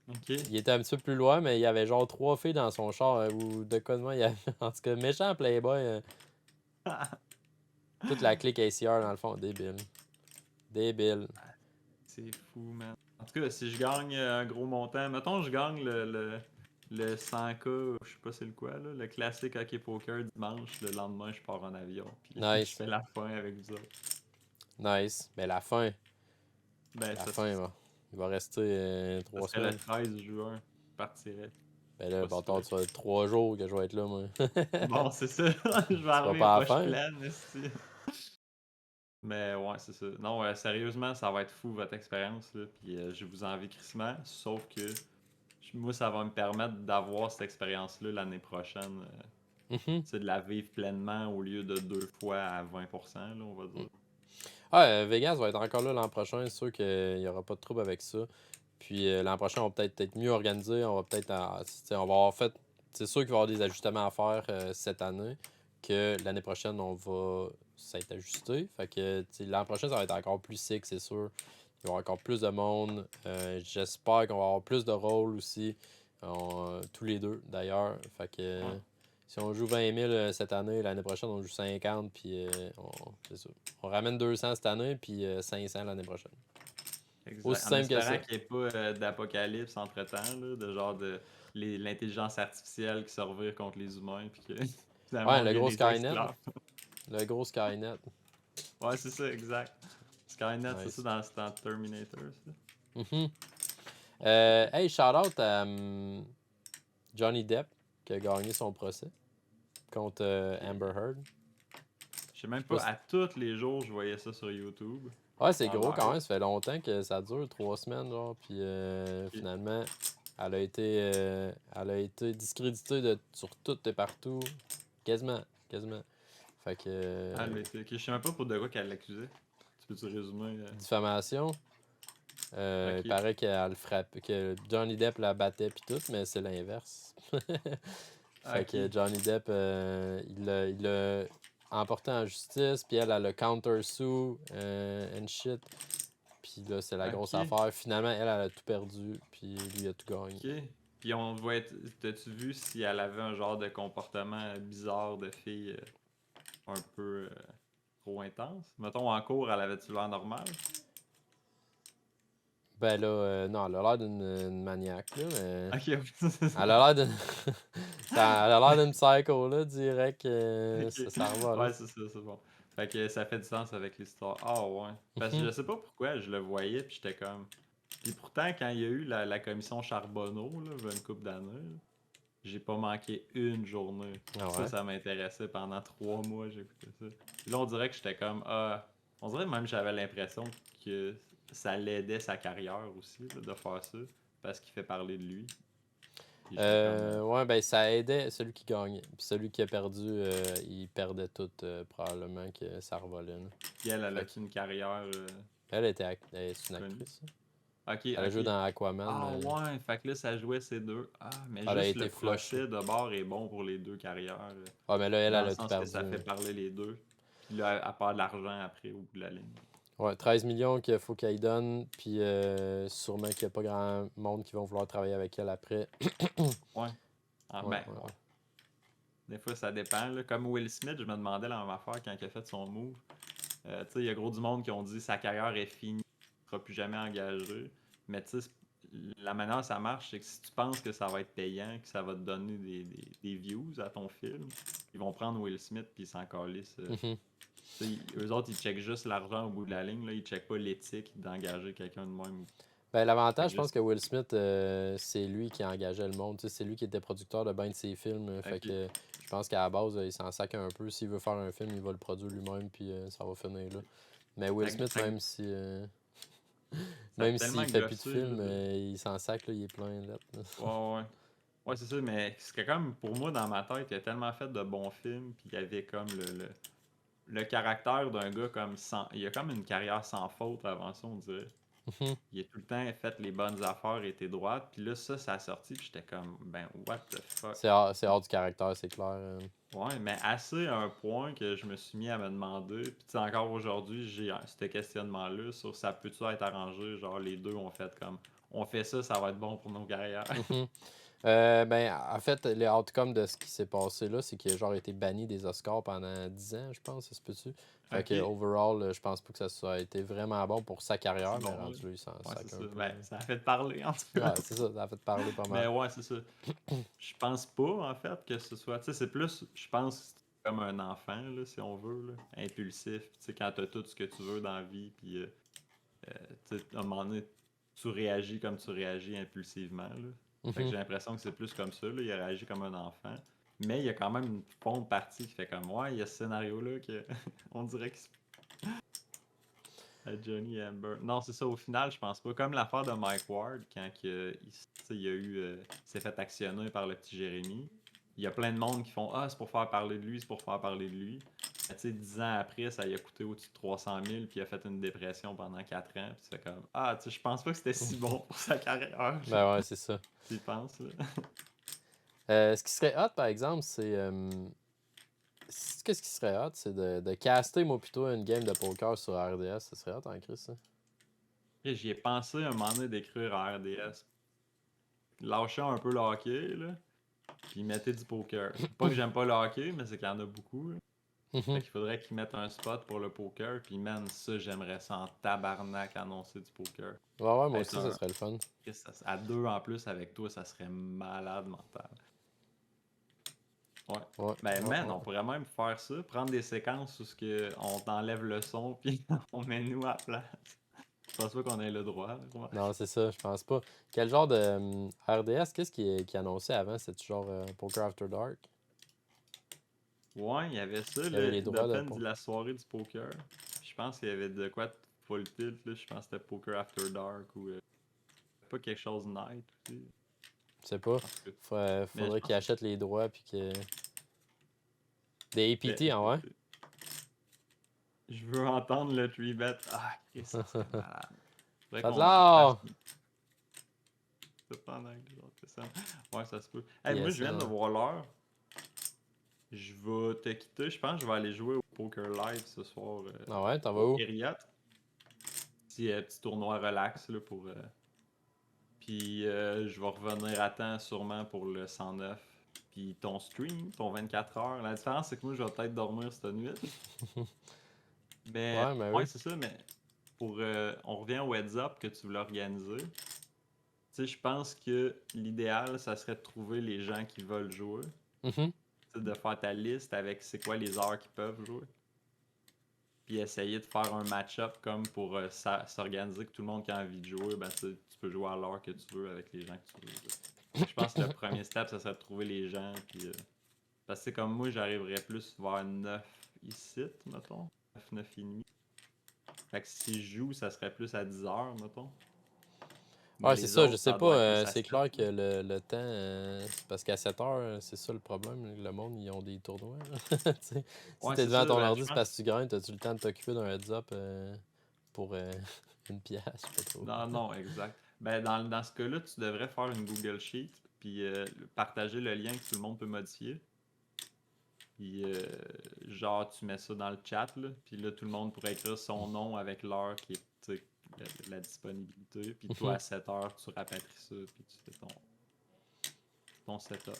Ok. Il était un petit peu plus loin, mais il y avait genre 3 filles dans son char ou de quoi de moi. Il y avait, en tout cas, méchant Playboy. Toute la clique ACR dans le fond, débile. Débile. C'est fou, man. En tout cas, si je gagne un gros montant, mettons, je gagne le 100K, je sais pas c'est le quoi, là, le classique hockey poker dimanche, le lendemain, je pars en avion. Puis je Nice. fais la fin avec vous autres. Nice. Mais la fin, Ben, la ça, fin, il va rester ça 3 serait le semaines. 13 juin. Je partirais. Ben là, Pas si bâtard, près. tu vas être 3 jours que je vais être là, moi. Bon, c'est ça. Je vais Tu vas arriver pas à la pas je fin? pleine, esti. Mais ouais, c'est ça. Non, sérieusement, ça va être fou votre expérience, là. Puis je vous envie crissement. Sauf que moi, ça va me permettre d'avoir cette expérience-là l'année prochaine. Mhm. De la vivre pleinement au lieu de 2 fois à 20%, là, on va dire. Ah, Vegas va être encore là l'an prochain. C'est sûr qu'il n'y aura pas de trouble avec ça. Puis l'an prochain, on va peut-être être mieux organisé. On va peut-être. On va avoir fait. C'est sûr qu'il va y avoir des ajustements à faire cette année. Que l'année prochaine, on va s'être ajusté. Fait que l'an prochain, ça va être encore plus sick, c'est sûr. Il va y avoir encore plus de monde. J'espère qu'on va avoir plus de rôles aussi. Tous les deux, d'ailleurs. Fait que. Ouais. Si on joue 20 000 cette année, l'année prochaine, on joue 50, puis c'est ça. On ramène 200 cette année, puis 500 l'année prochaine. Aussi Exact. En simple que ça. espérant qu'il n'y ait pas d'apocalypse entre-temps, là, de genre de l'intelligence artificielle qui se revire contre les humains, puis que finalement Ouais, on le devient gros des Skynet. esclaves. Le gros Skynet. Ouais, c'est ça, exact. Skynet, c'est Nice. ça dans Terminator, ça. Mhm. Hey, shout out à Johnny Depp qui a gagné son procès contre Amber Heard. Je sais même Je sais pas pas, à tous les jours, je voyais ça sur YouTube. Ouais, c'est En gros quand live. même. Ça fait longtemps que ça dure, 3 semaines, genre. Puis finalement, elle a été discréditée sur tout et partout. Quasiment. Quasiment. Fait que. Ah, mais ok, je sais même pas pour de quoi qu'elle l'accusait. Tu peux-tu résumer? Diffamation. Il Ok. paraît qu'elle frappe, que Johnny Depp la battait puis tout, mais c'est l'inverse. Fait que Ok. Johnny Depp, il l'a emporté en justice, puis elle a le counter-sue and shit. Puis là, c'est la grosse Ok. affaire. Finalement, elle a tout perdu, puis lui a tout gagné. Ok. Puis on va être. T'as-tu vu si elle avait un genre de comportement bizarre de fille un peu trop intense? Mettons en cours, elle avait-tu l'air normal? Ben là, non, elle a l'air d'une maniaque, là, mais. Ok, ouais, c'est ça. Elle a l'air d'une. Elle a l'air d'une psycho, là, direct. Ok. Ça revole. Ouais, c'est ça, c'est bon. Fait que ça fait du sens avec l'histoire. Ah ouais. Parce que Mhm. je sais pas pourquoi, je le voyais, puis j'étais comme. Puis pourtant, quand il y a eu la commission Charbonneau, là, il y a une couple d'années, là, j'ai pas manqué une journée. Ah Ça, ouais? ça m'intéressait pendant 3 mois, j'écoutais ça. Puis là, on dirait que j'étais comme, on dirait même que j'avais l'impression que ça l'aidait sa carrière aussi, là, de faire ça, parce qu'il fait parler de lui. Puis j'étais comme, Ouais, ben ça aidait celui qui gagnait. Puis celui qui a perdu, il perdait tout, probablement que ça revolait. Là. puis elle Fait a-tu une carrière Elle c'est une connue? actrice. Ça. Ok, Elle a joué ok. dans Aquaman. Ah ouais, fait que là, ça jouait ces deux. Ah, mais Elle a juste été le flush. procès de bord est bon pour les deux carrières. Ah, mais là, elle Dans le a tout sens que perdu. ça fait parler les deux. Puis là, elle perd de l'argent après au bout de la ligne. Ouais, 13 millions qu'il faut qu'elle donne. Puis sûrement qu'il n'y a pas grand monde qui vont vouloir travailler avec elle après. Ouais. Ah, Ouais, ben, ouais. ouais. Des fois, ça dépend. Là. Comme Will Smith, je me demandais la même affaire quand il a fait son move. Tu sais, il y a gros du monde qui ont dit sa carrière est finie, il ne sera plus jamais engagé. Mais tu sais, la manière dont ça marche, c'est que si tu penses que ça va être payant, que ça va te donner des views à ton film, ils vont prendre Will Smith puis ils s'en calissent. Mhm. Eux autres, ils checkent juste l'argent au bout de la ligne. Là. Ils checkent pas l'éthique d'engager quelqu'un de même. Ben, l'avantage, je Fait que pense que Will Smith, c'est lui qui engageait le monde. Tu sais, c'est lui qui était producteur de bien de ses films. Fait Ok. que je pense qu'à la base, il s'en sac un peu. S'il veut faire un film, il va le produire lui-même, puis ça va finir là. Mais Will Ça, Smith, ça, même si ça a même tellement s'il fait plus de gossé. Là, films, il s'en sac, là, il est plein de lettres. Là. Ouais, ouais. Ouais, c'est ça, mais c'est que comme pour moi, dans ma tête, il a tellement fait de bons films, puis il y avait comme le caractère d'un gars comme sans. Il a comme une carrière sans faute avant ça, on dirait. Mhm. Il a tout le temps fait les bonnes affaires et été droite. Puis là, ça a sorti. Puis j'étais comme, ben, what the fuck. C'est hors du caractère, c'est clair. Ouais, mais assez à un point que je me suis mis à me demander. Puis tu sais, encore aujourd'hui, j'ai ce questionnement-là sur ça peut-tu être arrangé. Genre, les deux ont fait comme, on fait ça va être bon pour nos carrières. Mhm. Ben, en fait, le outcome de ce qui s'est passé là, c'est qu'il a genre été banni des Oscars pendant 10 ans, je pense, ça se peut-tu? Fait que, Ok, overall, je pense pas que ça soit été vraiment bon pour sa carrière, c'est mais bon, là. rendu là, il s'en Ouais, sac c'est un ça. peu. Ben, ça a fait parler, en tout cas. Ouais, c'est ça, ça a fait parler pas Mais mal. ouais, c'est ça. Je pense pas, en fait, que ce soit. Tu sais, c'est plus. Je pense que c'est comme un enfant, là, si on veut, là, impulsif. Tu sais, quand t'as tout ce que tu veux dans la vie, puis tu sais, à un moment donné, tu réagis comme tu réagis impulsivement, là. Fait que Mhm. j'ai l'impression que c'est plus comme ça, là. Il a réagi comme un enfant. Mais il y a quand même une fonte partie qui fait comme, ouais, il y a ce scénario-là que on dirait qu'il se à Johnny Amber. Non, c'est ça, au final, je pense pas. Comme l'affaire de Mike Ward, quand il a eu, s'est fait actionner par le petit Jérémy. Il y a plein de monde qui font ah, c'est pour faire parler de lui, c'est pour faire parler de lui. Mais tu sais, 10 ans après, ça lui a coûté au-dessus de 300 000, puis il a fait une dépression pendant 4 ans. Puis c'est comme ah, tu sais, je pense pas que c'était si bon pour sa carrière. Ben ouais, c'est ça. Tu y penses, là. Ce qui serait hot, par exemple, c'est. Qu'est-ce qui serait hot? C'est de caster, moi, plutôt une game de poker sur RDS. Ça serait hot en Chris, ça. Et j'y ai pensé un moment donné d'écrire à RDS. Lâcher un peu le hockey, là, puis mettez du poker. Pas que j'aime pas le hockey, mais c'est qu'il y en a beaucoup, là. Fait Mhm. qu'il faudrait qu'ils mettent un spot pour le poker, puis man, ça, j'aimerais ça en tabarnak annoncer du poker. Ouais, ouais, moi Être aussi, ça serait le fun. à deux en plus avec toi, ça serait malade mental. Ouais. Ouais, Ben ouais, man, ouais. on pourrait même faire ça, prendre des séquences où on t'enlève le son, puis on met nous à la place. Je pense pas qu'on ait le droit, là. Ouais. Non, c'est ça, je pense pas. Quel genre de RDS, qu'est-ce qui annonçait avant? C'était genre Poker After Dark? Ouais, il y avait ça, Il y avait les le droits de Dopen dit poker. la soirée du poker. Je pense qu'il y avait de quoi de full tilt, là. Je pense que c'était Poker After Dark ou pas quelque chose night aussi. Je sais pas. En tout cas. Mais je Faudrait pense qu'ils achètent les droits puis que. Des que APT, en vrai? je veux entendre le 3-bet. Ah, Chris, ça serait malade. Faudrait Faites qu'on l'or! fasse ça en anglais, genre, c'est ça. Ouais, ça se peut. Hey, moi, Yes, je viens de voir l'heure. Je vais te quitter. Je pense que je vais aller jouer au Poker Live ce soir Ah ouais, t'en vas au où? Hériot. Petit tournoi relax là, pour. Puis je vais revenir à temps sûrement pour le 109. Puis ton stream, ton 24 heures. La différence, c'est que moi, je vais peut-être dormir cette nuit. Mais Ouais, ben ouais, oui. c'est ça, mais pour on revient au heads up que tu voulais organiser. Tu sais, je pense que l'idéal, ça serait de trouver les gens qui veulent jouer. Mhm. Tu sais, de faire ta liste avec c'est quoi les heures qu'ils peuvent jouer. Puis essayer de faire un match-up comme pour s'organiser que tout le monde qui a envie de jouer, ben tu peux jouer à l'heure que tu veux avec les gens que tu veux. Fait que je pense que le premier step, ça serait de trouver les gens. Puis, parce que c'est comme moi, j'arriverais plus vers 9 ici, mettons. 9, 9 et demi. Fait que si je joue, ça serait plus à 10 heures, mettons. Mais Ouais, c'est les ça, je autres, sais ça doit pas. être plus à C'est 7. clair que le temps. C'est parce qu'à 7 heures, c'est ça le problème. Le monde, ils ont des tournois. Là. Tu sais, si Ouais, t'es c'est devant ça. ton Ben, ordi, je c'est parce pense. que tu gagnes, t'as-tu le temps de t'occuper d'un heads-up pour une pièce? Je sais pas trop. Non, non, exact. Ben, dans ce cas-là, tu devrais faire une Google Sheet, puis partager le lien que tout le monde peut modifier. Puis, genre, tu mets ça dans le chat, là. Puis là, tout le monde pourrait écrire son nom avec l'heure qui est, tu sais, la disponibilité. Puis toi, à 7 heures, tu rapatries ça, puis tu fais ton setup.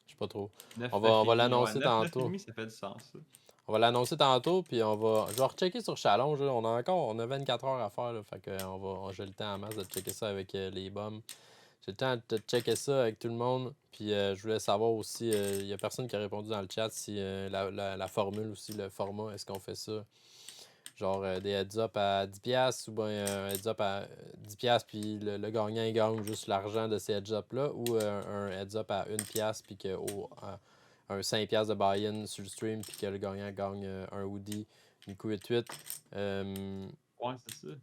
Je sais pas trop. 9, On 9 et va demi, ouais. l'annoncer 9, 9 et tantôt. demi, ça fait du sens, ça. On va l'annoncer tantôt, puis on va. Je vais rechecker sur Challenge. Là. On a 24 heures à faire. Là, fait que j'ai le temps en masse de checker ça avec les bums. J'ai le temps de checker ça avec tout le monde. Puis je voulais savoir aussi, il y a personne qui a répondu dans le chat si la formule aussi, le format, est-ce qu'on fait ça? Genre des heads-up à 10$ ou bien un heads-up à 10$ puis le gagnant il gagne juste l'argent de ces heads-up-là ou un heads-up à 1$ puis que un 5$ de buy-in sur le stream puis que le gagnant gagne un hoodie, une coup 8-8. Ouais, c'est ça.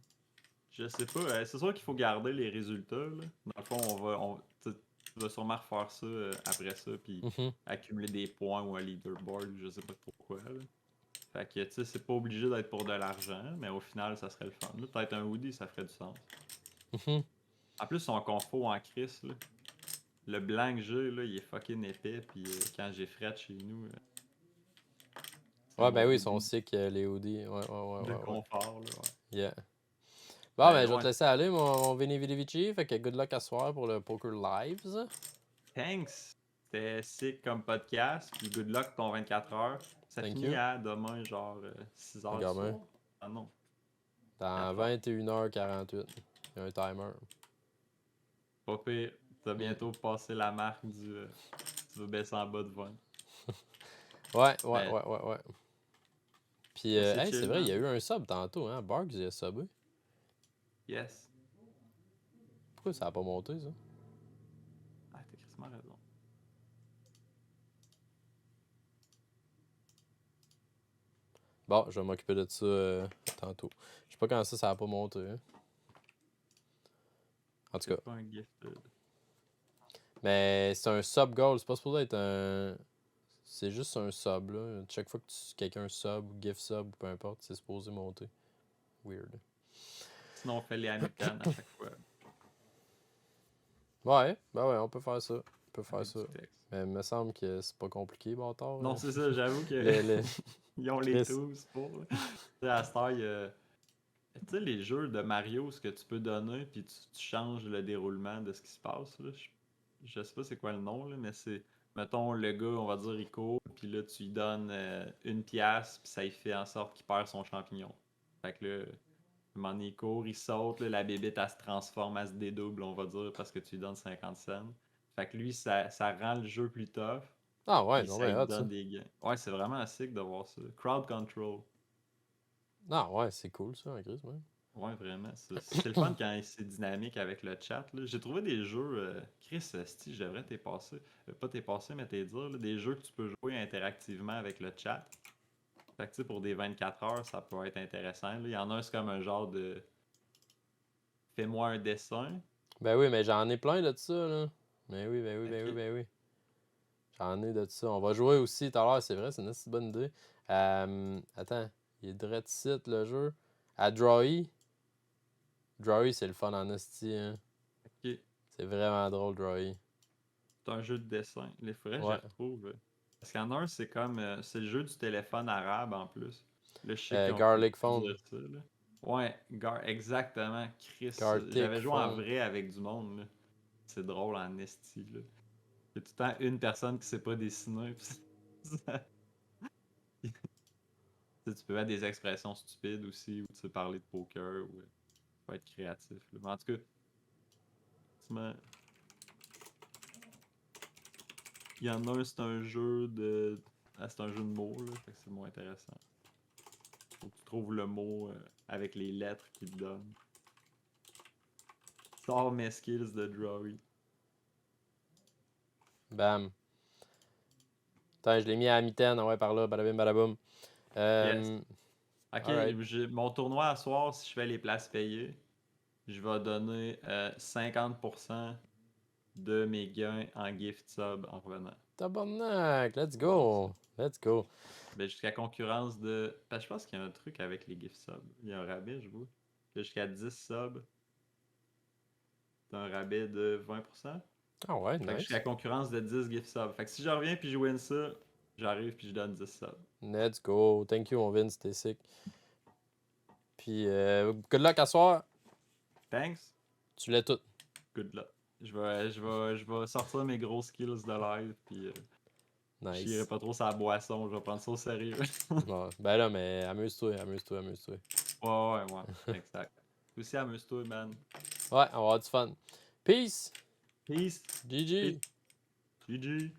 Je sais pas. C'est sûr qu'il faut garder les résultats, là. Dans le fond, tu vas sûrement refaire ça après ça, puis Mhm. accumuler des points ou un leaderboard, je sais pas trop quoi, là. Fait que, tu sais, c'est pas obligé d'être pour de l'argent, mais au final, ça serait le fun. Là, peut-être un hoodie, ça ferait du sens. Mhm. En plus, son confort en crise, là. Le blanc que j'ai, là, il est fucking épais, puis quand j'ai fret chez nous, c'est Ouais, mon ben oui, ils sont hoodie sick, les hoodies. Ouais, ouais, ouais, de ouais, ouais. confort, là, ouais. Yeah. Bon, ben, je vais Ouais. te laisser aller, mon Vini Vidi Vici. Fait que good luck à soir pour le Poker Lives. Thanks! C'était sick comme podcast, puis good luck ton 24 heures. Ça Thank finit you. à demain, genre 6 heures du Gamin. soir. Ah non, Dans 4 heures. 21h48. Il y a un timer. Pas pire. T'as Mm. bientôt passé la marque du. Tu veux baisser en bas de 20. Ouais, ouais, Mais ouais, ouais, ouais. Puis, c'est hey, c'est chill, vrai, il y a man. eu un sub tantôt, hein. Barks, il a subé. Yes. Pourquoi ça a pas monté, ça? Ah, t'as quasiment raison. Bon, je vais m'occuper de ça tantôt. Je sais pas quand ça a pas monté. Hein. En tout cas. C'est pas un gift. Mais c'est un sub goal, c'est pas supposé être un. C'est juste un sub, là. Chaque fois que quelqu'un sub ou gift sub, peu importe, c'est supposé monter. Weird. Sinon, on fait les Hamilton à chaque fois. Ouais, ben ouais, on peut faire ça. On peut faire Avec ça. du texte. Mais il me semble que c'est pas compliqué, bâtard. Non, c'est ça, j'avoue que Le- ils ont les Chris. tools pour. Tu sais, à cette heure, il y a- tu sais, les jeux de Mario, ce que tu peux donner, puis tu changes le déroulement de ce qui se passe. Là. Je sais pas c'est quoi le nom, là, mais c'est. Mettons, le gars, on va dire, il court, puis là, tu lui donnes une pièce, puis ça lui fait en sorte qu'il perd son champignon. Fait que là, à un moment donné, il court, il saute, là, la bébête, elle se transforme, elle se dédouble, on va dire, parce que tu lui donnes 50 cents. Fait que lui, ça rend le jeu plus tough, Ah ouais, puis non, ça mais lui hot, ça. donne des gains. Ouais, c'est vraiment sick de voir ça. Crowd control. Ah ouais, c'est cool, ça, en Chris, ouais. Ouais, vraiment. C'est le fun quand c'est dynamique avec le chat. là. J'ai trouvé des jeux. Chris, si je devrais t'y passer. Pas t'y passer, mais t'y dire. Là, des jeux que tu peux jouer interactivement avec le chat. Fait que tu sais, pour des 24 heures, ça peut être intéressant. là. Il y en a un, c'est comme un genre de. Fais-moi un dessin. Ben oui, mais j'en ai plein de ça, là. Ben oui, ben oui, ben oui, Ok. ben oui. J'en ai de ça. On va jouer aussi tout à l'heure, c'est vrai, c'est une assez bonne idée. Attends, il est direct site le jeu. À Drawy. Drawy, c'est le fun en esti, hein. Ok. C'est vraiment drôle, Drawy. C'est un jeu de dessin. Les faudrait que je les Ouais. retrouve. Parce qu'en un, c'est comme. C'est le jeu du téléphone arabe en plus. Le je sais qu'on peut Garlic plus Phone. dire ça. Là. Ouais, exactement. Chris. Gartic J'avais joué en Phone. vrai avec du monde. Là. C'est drôle en esti. Là. Il y a tout le temps une personne qui sait pas dessiner. Tu peux mettre des expressions stupides aussi, ou tu sais parler de poker, ou tu peux être créatif. Là. Mais en tout cas, tu m'as- il y en a un, c'est un jeu de. Ah, c'est un jeu de mots, là, fait que c'est moins intéressant. Faut que tu trouves le mot avec les lettres qu'il te donne. Sors mes skills de Drawy. Bam. Attends, je l'ai mis à la mitaine. Ouais, par là. Badabim, badaboum. Yes. Ok, Alright. mon tournoi à soir, si je fais les places payées, je vais donner 50% de mes gains en gift sub en revenant. Tabarnak. Let's go. Let's go. Ben, jusqu'à concurrence de. Parce que je pense qu'il y a un truc avec les gift subs. Il y a un rabais, je vois. Que jusqu'à 10 subs, t'as un rabais de 20%. Ah ouais, Fait que nice. jusqu'à concurrence de 10 gift subs. Fait que si je reviens puis je win ça, j'arrive puis je donne 10 subs. Let's go. Thank you, mon Vince. T'es sick. Puis, good luck à soir. Thanks. Tu l'as tout. Good luck. Je vais sortir mes gros skills de live puis je Nice. chierai pas trop sa boisson. Je vais prendre ça au sérieux. Ouais. Ben là, mais amuse-toi, amuse-toi, amuse-toi. Ouais. Exact. Aussi, amuse-toi, man. Ouais, on va avoir du fun. Peace. Peace. GG. GG.